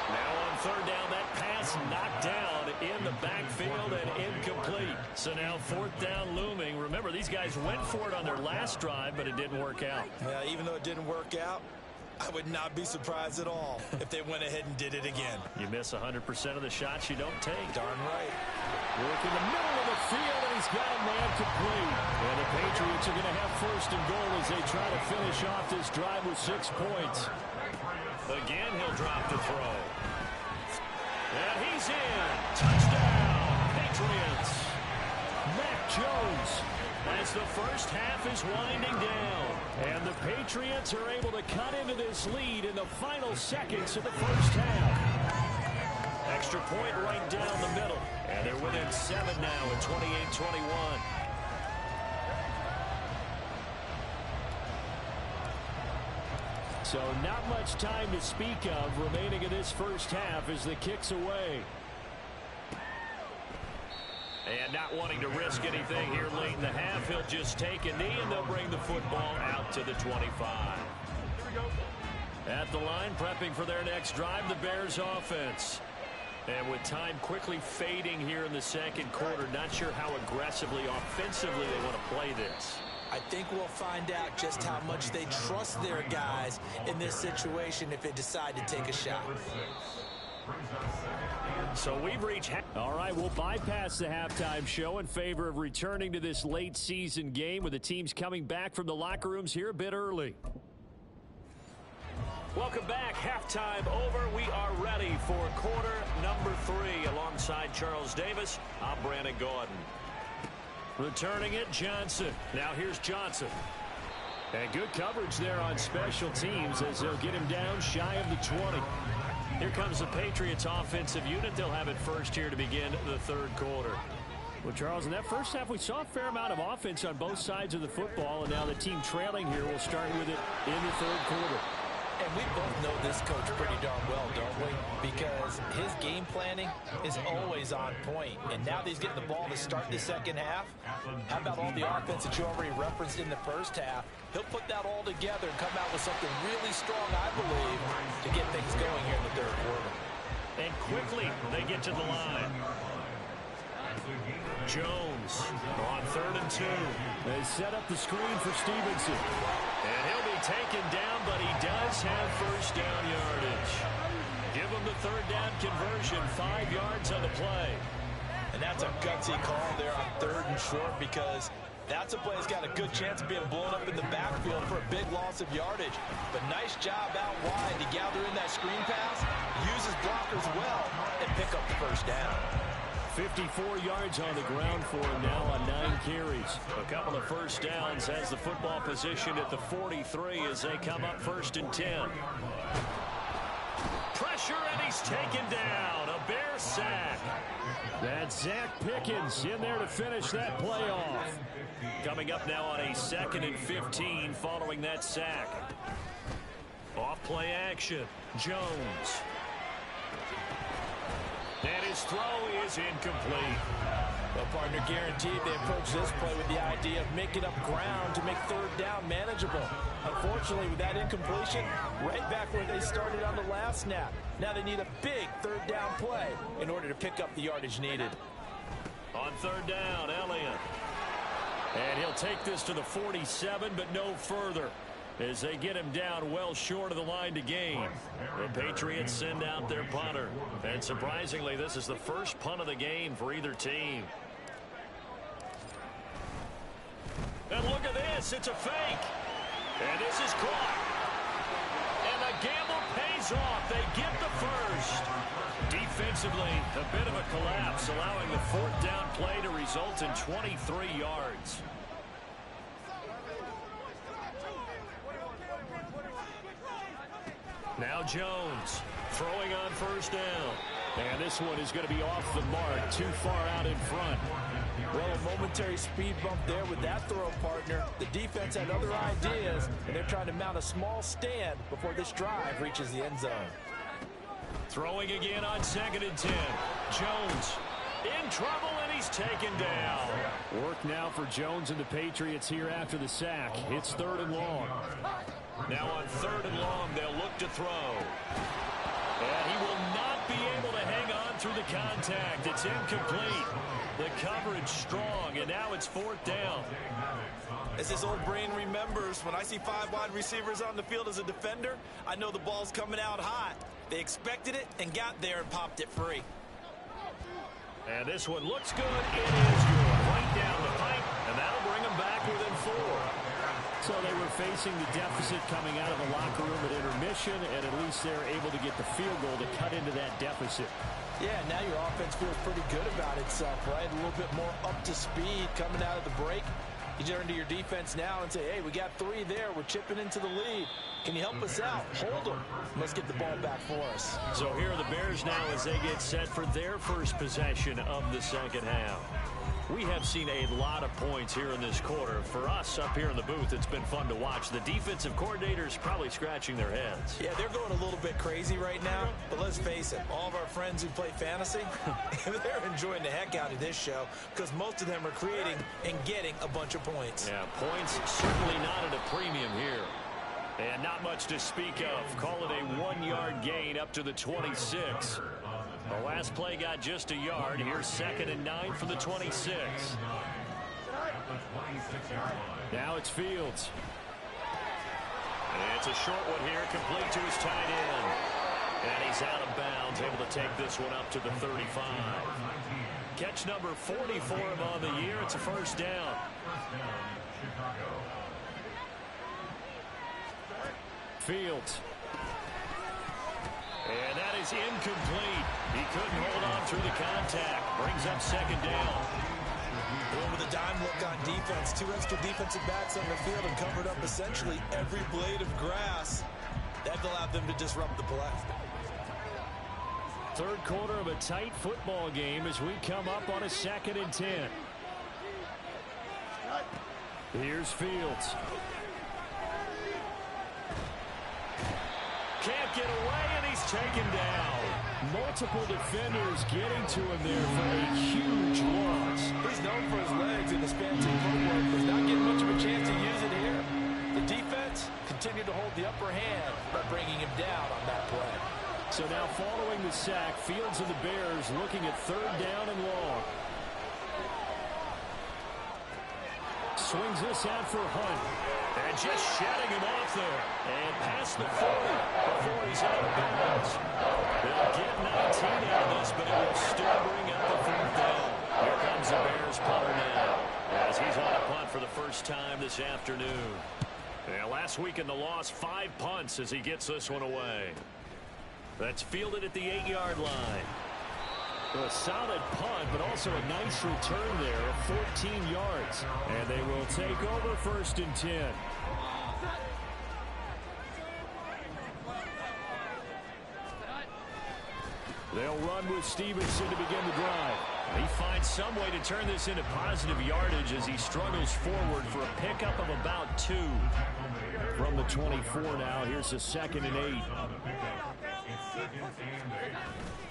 Now on third down, that pass knocked down in the backfield and incomplete. So now fourth down looming. Remember, these guys went for it on their last drive, but it didn't work out. Yeah, even though it didn't work out, I would not be surprised at all if they went ahead and did it again. You miss 100% of the shots you don't take. Darn right. Work in the middle of the field, and he's got a man complete. And the Patriots are going to have 1st and goal as they try to finish off this drive with 6 points. Again, he'll drop the throw. And he's in. Touchdown, Patriots. Mac Jones. As the first half is winding down. And the Patriots are able to cut into this lead in the final seconds of the first half. Extra point right down the middle. And they're within 7 now at 28-21. So not much time to speak of remaining in this first half as the kick's away. And not wanting to risk anything here late in the half, he'll just take a knee and they'll bring the football out to the 25. At the line, prepping for their next drive, the Bears offense. And with time quickly fading here in the second quarter, not sure how aggressively, offensively they want to play this. I think we'll find out just how much they trust their guys in this situation if they decide to take a shot. So we've reached... All right, we'll bypass the halftime show in favor of returning to this late season game with the teams coming back from the locker rooms here a bit early. Welcome back. Halftime over. We are ready for quarter number 3. Alongside Charles Davis, I'm Brandon Gordon. Returning it, Johnson. Now here's Johnson. And good coverage there on special teams as they'll get him down shy of the 20. Here comes the Patriots offensive unit. They'll have it first here to begin the third quarter. Well, Charles, in that first half, we saw a fair amount of offense on both sides of the football, and now the team trailing here will start with it in the third quarter. And we both know this coach pretty darn well, don't we? Because his game planning is always on point. And now that he's getting the ball to start the second half, how about all the offense that you already referenced in the first half? He'll put that all together and come out with something really strong, I believe, to get things going here in the third quarter. And quickly, they get to the line. Jones on 3rd and 2. They set up the screen for Stevenson. And he'll be taken down, but he does have first down yardage. Give him the third down conversion, 5 yards on the play. And that's a gutsy call there on 3rd and short, because that's a play that's got a good chance of being blown up in the backfield for a big loss of yardage. But nice job out wide to gather in that screen pass, use his blockers well, and pick up the first down. 54 yards on the ground for him now on 9 carries. A couple of first downs has the football position at the 43 as they come up 1st and 10. Pressure, and he's taken down. A Bear sack. That's Zach Pickens in there to finish that play off. Coming up now on a 2nd and 15 following that sack. Off play action. Jones. And his throw is incomplete. Well, partner, guaranteed they approach this play with the idea of making up ground to make 3rd down manageable. Unfortunately, with that incompletion, right back where they started on the last snap. Now they need a big 3rd down play in order to pick up the yardage needed. On 3rd down, Elliott. And he'll take this to the 47, but no further, as they get him down well short of the line to gain. The Patriots send out their punter. And surprisingly, this is the first punt of the game for either team. And look at this. It's a fake. And this is caught. And the gamble pays off. They get the first. Defensively, a bit of a collapse, allowing the 4th down play to result in 23 yards. Now Jones throwing on 1st down. And this one is going to be off the mark, too far out in front. Well, a momentary speed bump there with that throw, partner. The defense had other ideas, and they're trying to mount a small stand before this drive reaches the end zone. Throwing again on 2nd and 10. Jones in trouble, and he's taken down. Work now for Jones and the Patriots here after the sack. It's 3rd and long. Now on 3rd and long, they'll look to throw. And he will not be able to hang on through the contact. It's incomplete. The coverage strong, and now it's 4th down. As this old brain remembers, when I see 5 wide receivers on the field as a defender, I know the ball's coming out hot. They expected it and got there and popped it free. And this one looks good. It is good. Right down the pipe, and that'll bring them back within 4. So they were facing the deficit coming out of the locker room at intermission, and at least they're able to get the field goal to cut into that deficit. Yeah, now your offense feels pretty good about itself, right? A little bit more up to speed coming out of the break. You turn to your defense now and say, hey, we got 3 there. We're chipping into the lead. Can you help us out? Hold them. Let's get the ball back for us. So here are the Bears now as they get set for their first possession of the second half. We have seen a lot of points here in this quarter. For us up here in the booth, it's been fun to watch. The defensive coordinators probably scratching their heads. Yeah, they're going a little bit crazy right now. But let's face it, all of our friends who play fantasy, they're enjoying the heck out of this show because most of them are creating and getting a bunch of points. Yeah, points certainly not at a premium here. And not much to speak of. Call it a 1-yard gain up to the 26. The last play got just a yard. Here's 2nd and 9 for the 26. Now it's Fields. It's a short one here, complete to his tight end. And he's out of bounds, able to take this one up to the 35. Catch number 40 for him on the year. It's a 1st down. Fields. And that is incomplete. He couldn't hold on through the contact. Brings up 2nd down. Going with a dime look on defense. 2 extra defensive backs on the field and covered up essentially every blade of grass. That allowed them to disrupt the play. Third quarter of a tight football game as we come up on a 2nd and 10. Here's Fields. Can't get away, and he's taken down. Multiple defenders getting to him there for a huge loss. He's known for his legs and his fancy footwork, but not getting much of a chance to use it here. The defense continued to hold the upper hand by bringing him down on that play. So now following the sack, Fields and the Bears looking at 3rd down and long. Swings this out for Hunt. And just shutting him off there. And past the 40 before he's out of bounds. They'll get 19 out of this, but it will still bring up the 4th down. Here comes the Bears punter now, as he's on a punt for the first time this afternoon. Yeah, last week in the loss, 5 punts as he gets this one away. That's fielded at the 8-yard line. A solid punt, but also a nice return there of 14 yards. And they will take over 1st and 10. They'll run with Stevenson to begin the drive. He finds some way to turn this into positive yardage as he struggles forward for a pickup of about 2. From the 24 now, here's a 2nd and 8.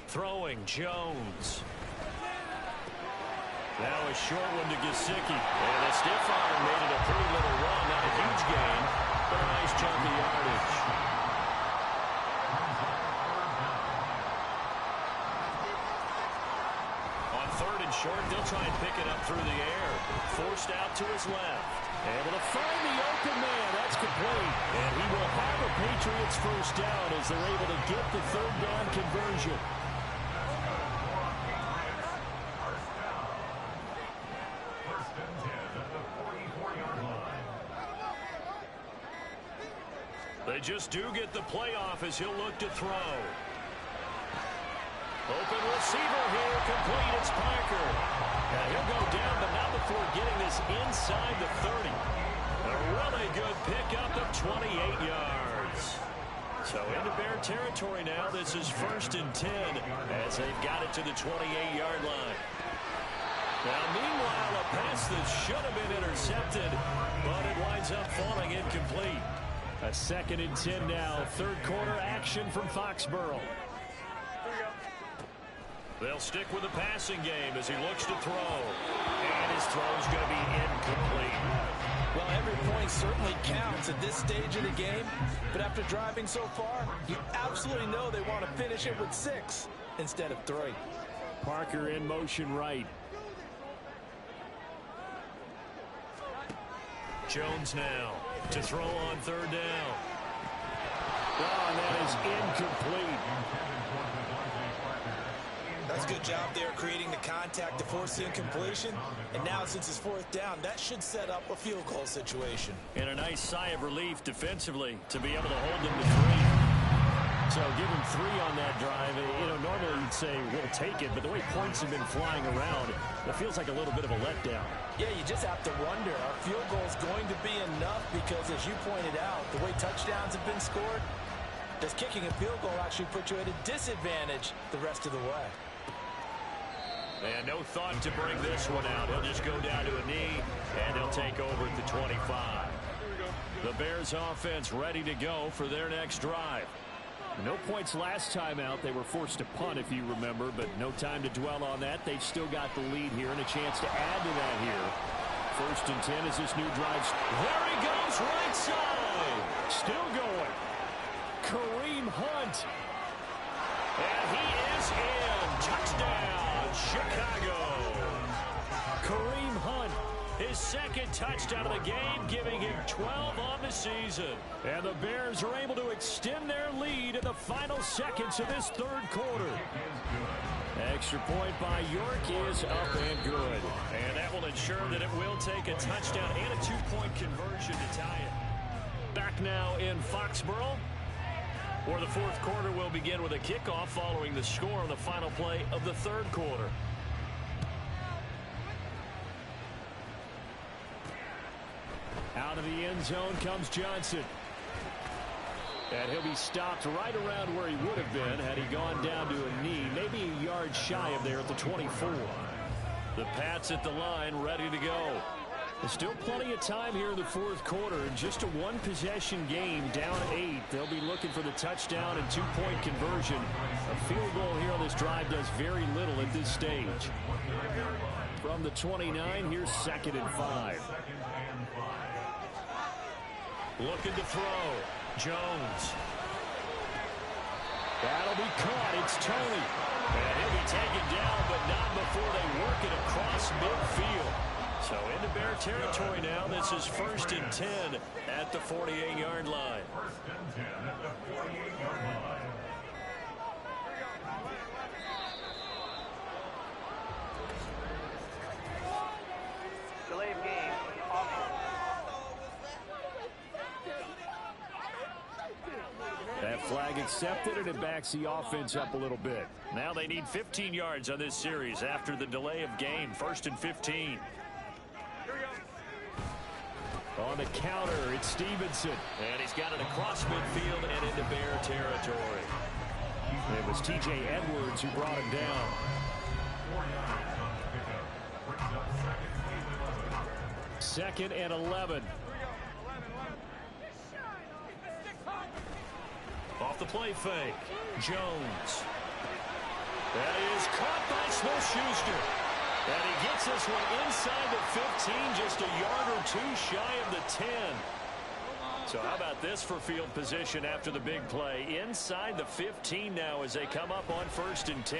Throwing Jones. Now a short one to Gesicki. And the stiff arm made it a pretty little run. Not a huge gain, but a nice chunk of yardage. On 3rd and short, they'll try and pick it up through the air. Forced out to his left. Able to find the open man. That's complete. And he will have a Patriots 1st down as they're able to get the 3rd down conversion. They just do get the playoff as he'll look to throw. Open receiver here, complete. It's Parker. Now he'll go down, but not before getting this inside the 30. A really good pickup of 28 yards. So into Bear territory now. This is 1st and 10 as they've got it to the 28-yard line. Now, meanwhile, a pass that should have been intercepted, but it winds up falling incomplete. A 2nd and 10 now. 3rd quarter action from Foxborough. They'll stick with the passing game as he looks to throw. And his throw's going to be incomplete. Well, every point certainly counts at this stage of the game. But after driving so far, you absolutely know they want to finish it with 6 instead of 3. Parker in motion right. Jones now to throw on 3rd down. Oh, and that is incomplete. That's a good job there creating the contact to force the incompletion. And now since it's 4th down, that should set up a field goal situation. And a nice sigh of relief defensively to be able to hold them to 3. So give him 3 on that drive. You know, normally you'd say we'll take it, but the way points have been flying around, it feels like a little bit of a letdown. Yeah, you just have to wonder, are field goals going to be enough? Because as you pointed out, the way touchdowns have been scored, does kicking a field goal actually put you at a disadvantage the rest of the way? And no thought to bring this one out. He'll just go down to a knee, and they'll take over at the 25. The Bears offense ready to go for their next drive. No points last time out. They were forced to punt, if you remember, but no time to dwell on that. They've still got the lead here and a chance to add to that here. 1st and 10 as this new drive. There he goes, right side. Still going. Kareem Hunt. And he is in. Touchdown, Chicago. Kareem Hunt, his 2nd touchdown of the game, giving him 12 on the season. And the Bears are able to extend their lead in the final seconds of this 3rd quarter. Extra point by York is up and good. And that will ensure that it will take a touchdown and a 2-point conversion to tie it. Back now in Foxborough, where the 4th quarter will begin with a kickoff following the score on the final play of the 3rd quarter. Out of the end zone comes Johnson. And he'll be stopped right around where he would have been had he gone down to a knee, maybe a yard shy of there at the 24. The Pats at the line, ready to go. There's still plenty of time here in the fourth quarter. Just a one-possession game, down 8. They'll be looking for the touchdown and two-point conversion. A field goal here on this drive does very little at this stage. From the 29, here's 2nd and 5. Looking to throw. Jones. That'll be caught. It's Tony. And he'll be taken down, but not before they work it across midfield. So into Bear territory now. This is 1st and 10 at the 48-yard line. 1st and 10 at the 48-yard line. Delay of game. Offense. That flag accepted, and it backs the offense up a little bit. Now they need 15 yards on this series after the delay of game. 1st and 15. On the counter, it's Stevenson. And he's got it across midfield and into Bear territory. It was T.J. Edwards who brought him down. 2nd and 11. Off the play fake. Jones. That is caught by Smith-Schuster. And he gets this one inside the 15, just a yard or two shy of the 10. So how about this for field position after the big play? Inside the 15 now as they come up on 1st and 10.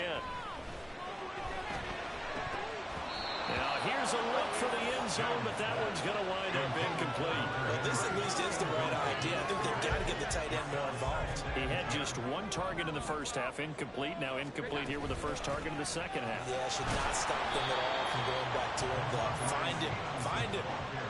Now here's a look for the end zone, but that one's going to wind up incomplete. Well, this at least is the right idea. I think they've got to get the tight end more involved. He had just one target in the first half, incomplete. Now incomplete here with the first target in the second half. Yeah, should not stop them at all from going back to him. Find him. Find him.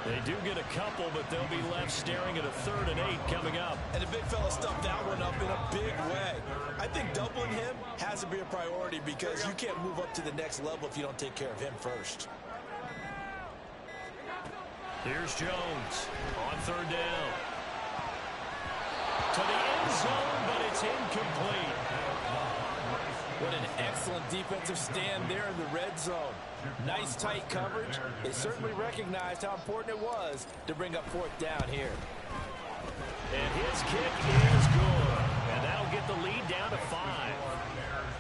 They do get a couple, but they'll be left staring at a 3rd and 8 coming up. And the big fella stuffed that one up in a big way. I think doubling him has to be a priority because you can't move up to the next level if you don't take care of him first. Here's Jones on 3rd down. To the end zone, but it's incomplete. What an excellent defensive stand there in the red zone. Nice tight coverage. They certainly recognized how important it was to bring up 4th down here. And his kick is good. And that'll get the lead down to 5.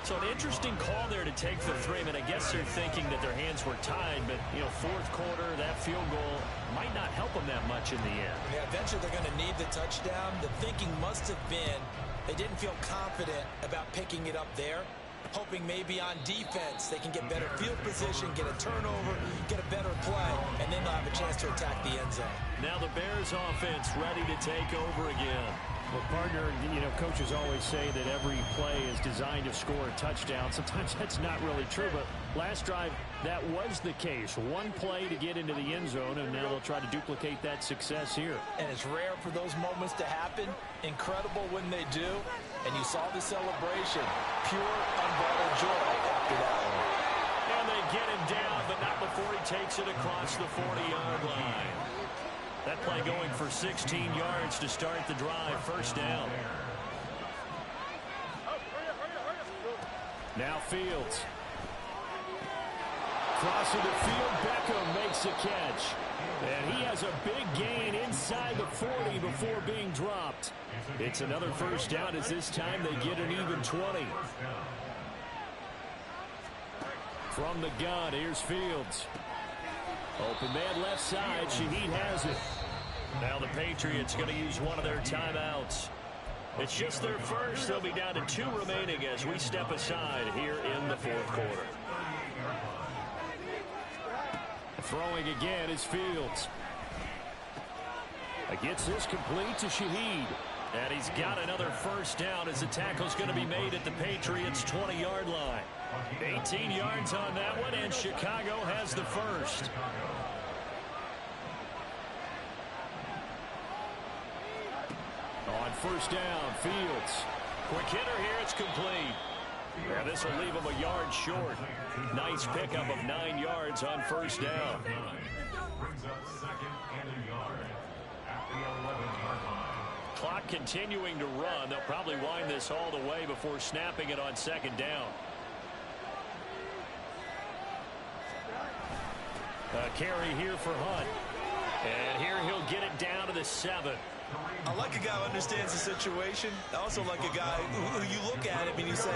So an interesting call there to take the 3. I mean, I guess they're thinking that their hands were tied, but, you know, 4th quarter, that field goal might not help them that much in the end. Yeah, eventually they're going to need the touchdown. The thinking must have been they didn't feel confident about picking it up there, hoping maybe on defense they can get better field position, get a turnover, get a better play, and then they'll have a chance to attack the end zone. Now the Bears offense ready to take over again. Well, partner, you know, coaches always say that every play is designed to score a touchdown. Sometimes that's not really true, but last drive, that was the case. One play to get into the end zone, and now they'll try to duplicate that success here. And it's rare for those moments to happen. Incredible when they do. And you saw the celebration. Pure, unbridled joy after that one. And they get him down, but not before he takes it across the 40-yard line. That play going for 16 yards to start the drive. 1st down. Now Fields. Crossing the field, Beckham makes a catch. And he has a big gain inside the 40 before being dropped. It's another 1st down as this time they get an even 20. From the gun, here's Fields. Open man left side. Shaheed has it. Now the Patriots going to use one of their timeouts. It's just their first. They'll be down to 2 remaining as we step aside here in the 4th quarter. Throwing again is Fields. Gets this complete to Shaheed. And he's got another 1st down as the tackle's going to be made at the Patriots' 20-yard line. 18 yards on that one, and Chicago has the 1st. On 1st down, Fields. Quick hitter here, it's complete. Yeah, this will leave him a yard short. Nice pickup of 9 yards on 1st down. Brings up 2nd and a yard. clock continuing to run. They'll probably wind this all the way before snapping it on second down. A carry here for Hunt. And here he'll get it down to the 7. I like a guy who understands the situation. I also like a guy who you look at him and you say,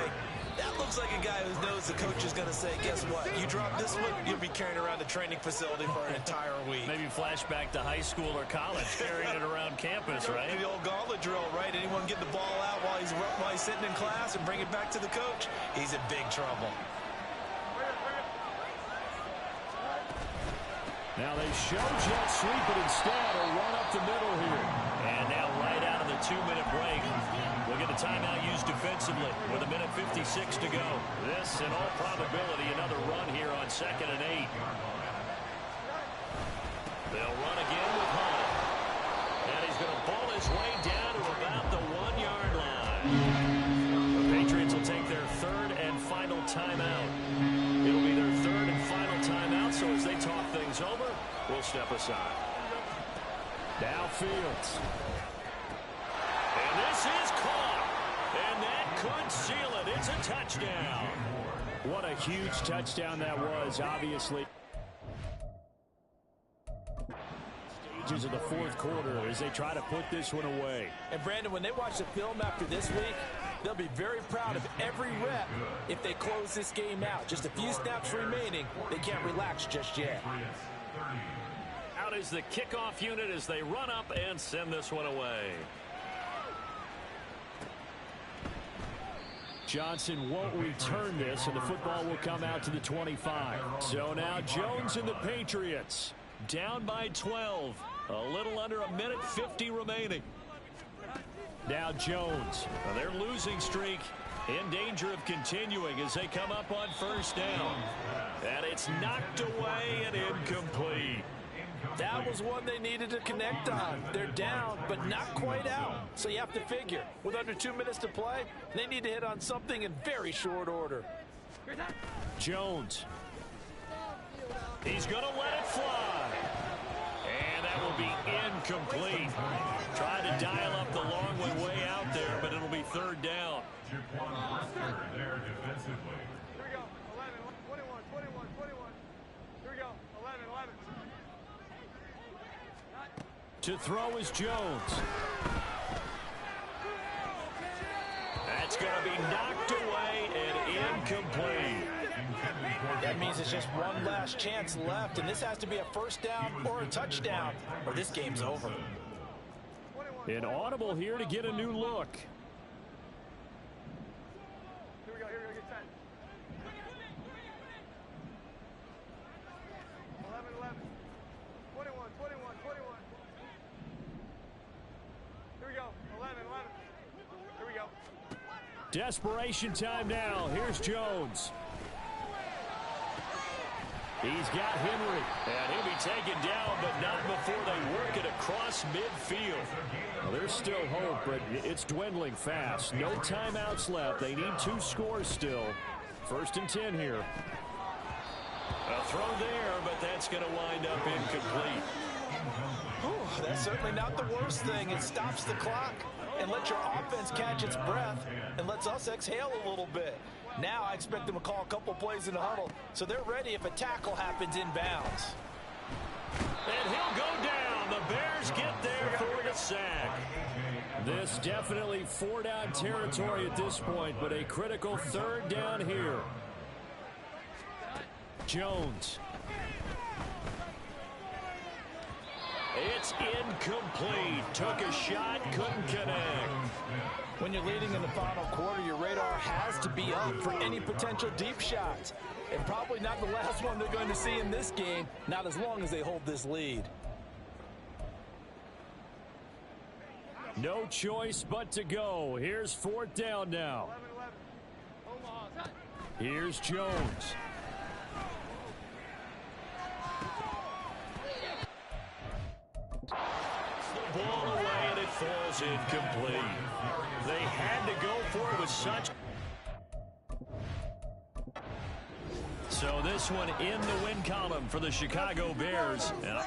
that looks like a guy who knows the coach is going to say, guess what? You drop this one, you'll be carrying around the training facility for an entire week. Maybe flashback to high school or college, carrying it around campus, right? The old gauntlet drill, right? Anyone get the ball out while he's sitting in class and bring it back to the coach? He's in big trouble. Now they show jet sweep, but instead a run up the middle here. And now right out of the 2-minute break, we'll get a timeout used defensively with 1:56 to go. This, in all probability, another run here on 2nd and 8. They'll run again with Hunt. And he's going to ball his way down to about the 1-yard line. The Patriots will take their 3rd and final timeout. It'll be their 3rd and final timeout, so as they talk things over, we'll step aside. Now Fields. And this is caught. And that could seal it. It's a touchdown. What a huge touchdown that was, obviously. Stages of the 4th quarter as they try to put this one away. And Brandon, when they watch the film after this week, they'll be very proud of every rep if they close this game out. Just a few snaps remaining. They can't relax just yet. Out is the kickoff unit as they run up and send this one away. Johnson won't return this, and the football will come out to the 25. So now Jones and the Patriots Down by 12. A little under 1:50 remaining. Now Jones. Well, their losing streak in danger of continuing as they come up on 1st down. And it's knocked away and incomplete. That was one they needed to connect on. They're down, but not quite out. So you have to figure, with under 2 minutes to play, they need to hit on something in very short order. Jones. He's going to let it fly. And that will be incomplete. Tried to dial up the long way out there, but it'll be 3rd down. There defensively. Here we go. 11, 21, 21, 21. Here we go. 11, 11. To throw is Jones. That's going to be knocked away and incomplete. That means it's just one last chance left, and this has to be a 1st down or a touchdown, or this game's over. An audible here to get a new look. Here we go, get set. 11, 11. 21, 21, 21. Here we go. 11, 11. Here we go. Desperation time now. Here's Jones. He's got Henry. And he'll be taken down, but not before they work it across midfield. Well, there's still hope, but it's dwindling fast. No timeouts left. They need 2 scores still. 1st and 10 here. A throw there, but that's going to wind up incomplete. Whew, that's certainly not the worst thing. It stops the clock and lets your offense catch its breath and lets us exhale a little bit. Now I expect them to call a couple plays in the huddle, so they're ready if a tackle happens inbounds. And he'll go down. The Bears get there for the sack. This definitely 4-down territory at this point, but a critical 3rd down here. Jones. It's incomplete. Took a shot, couldn't connect. When you're leading in the final quarter, your radar has to be up for any potential deep shots. And probably not the last one they're going to see in this game, not as long as they hold this lead. No choice but to go. Here's 4th down now. 11, 11. Here's Jones. The ball away, and it falls incomplete. They had to go for it with such. So this one in the win column for the Chicago Bears. And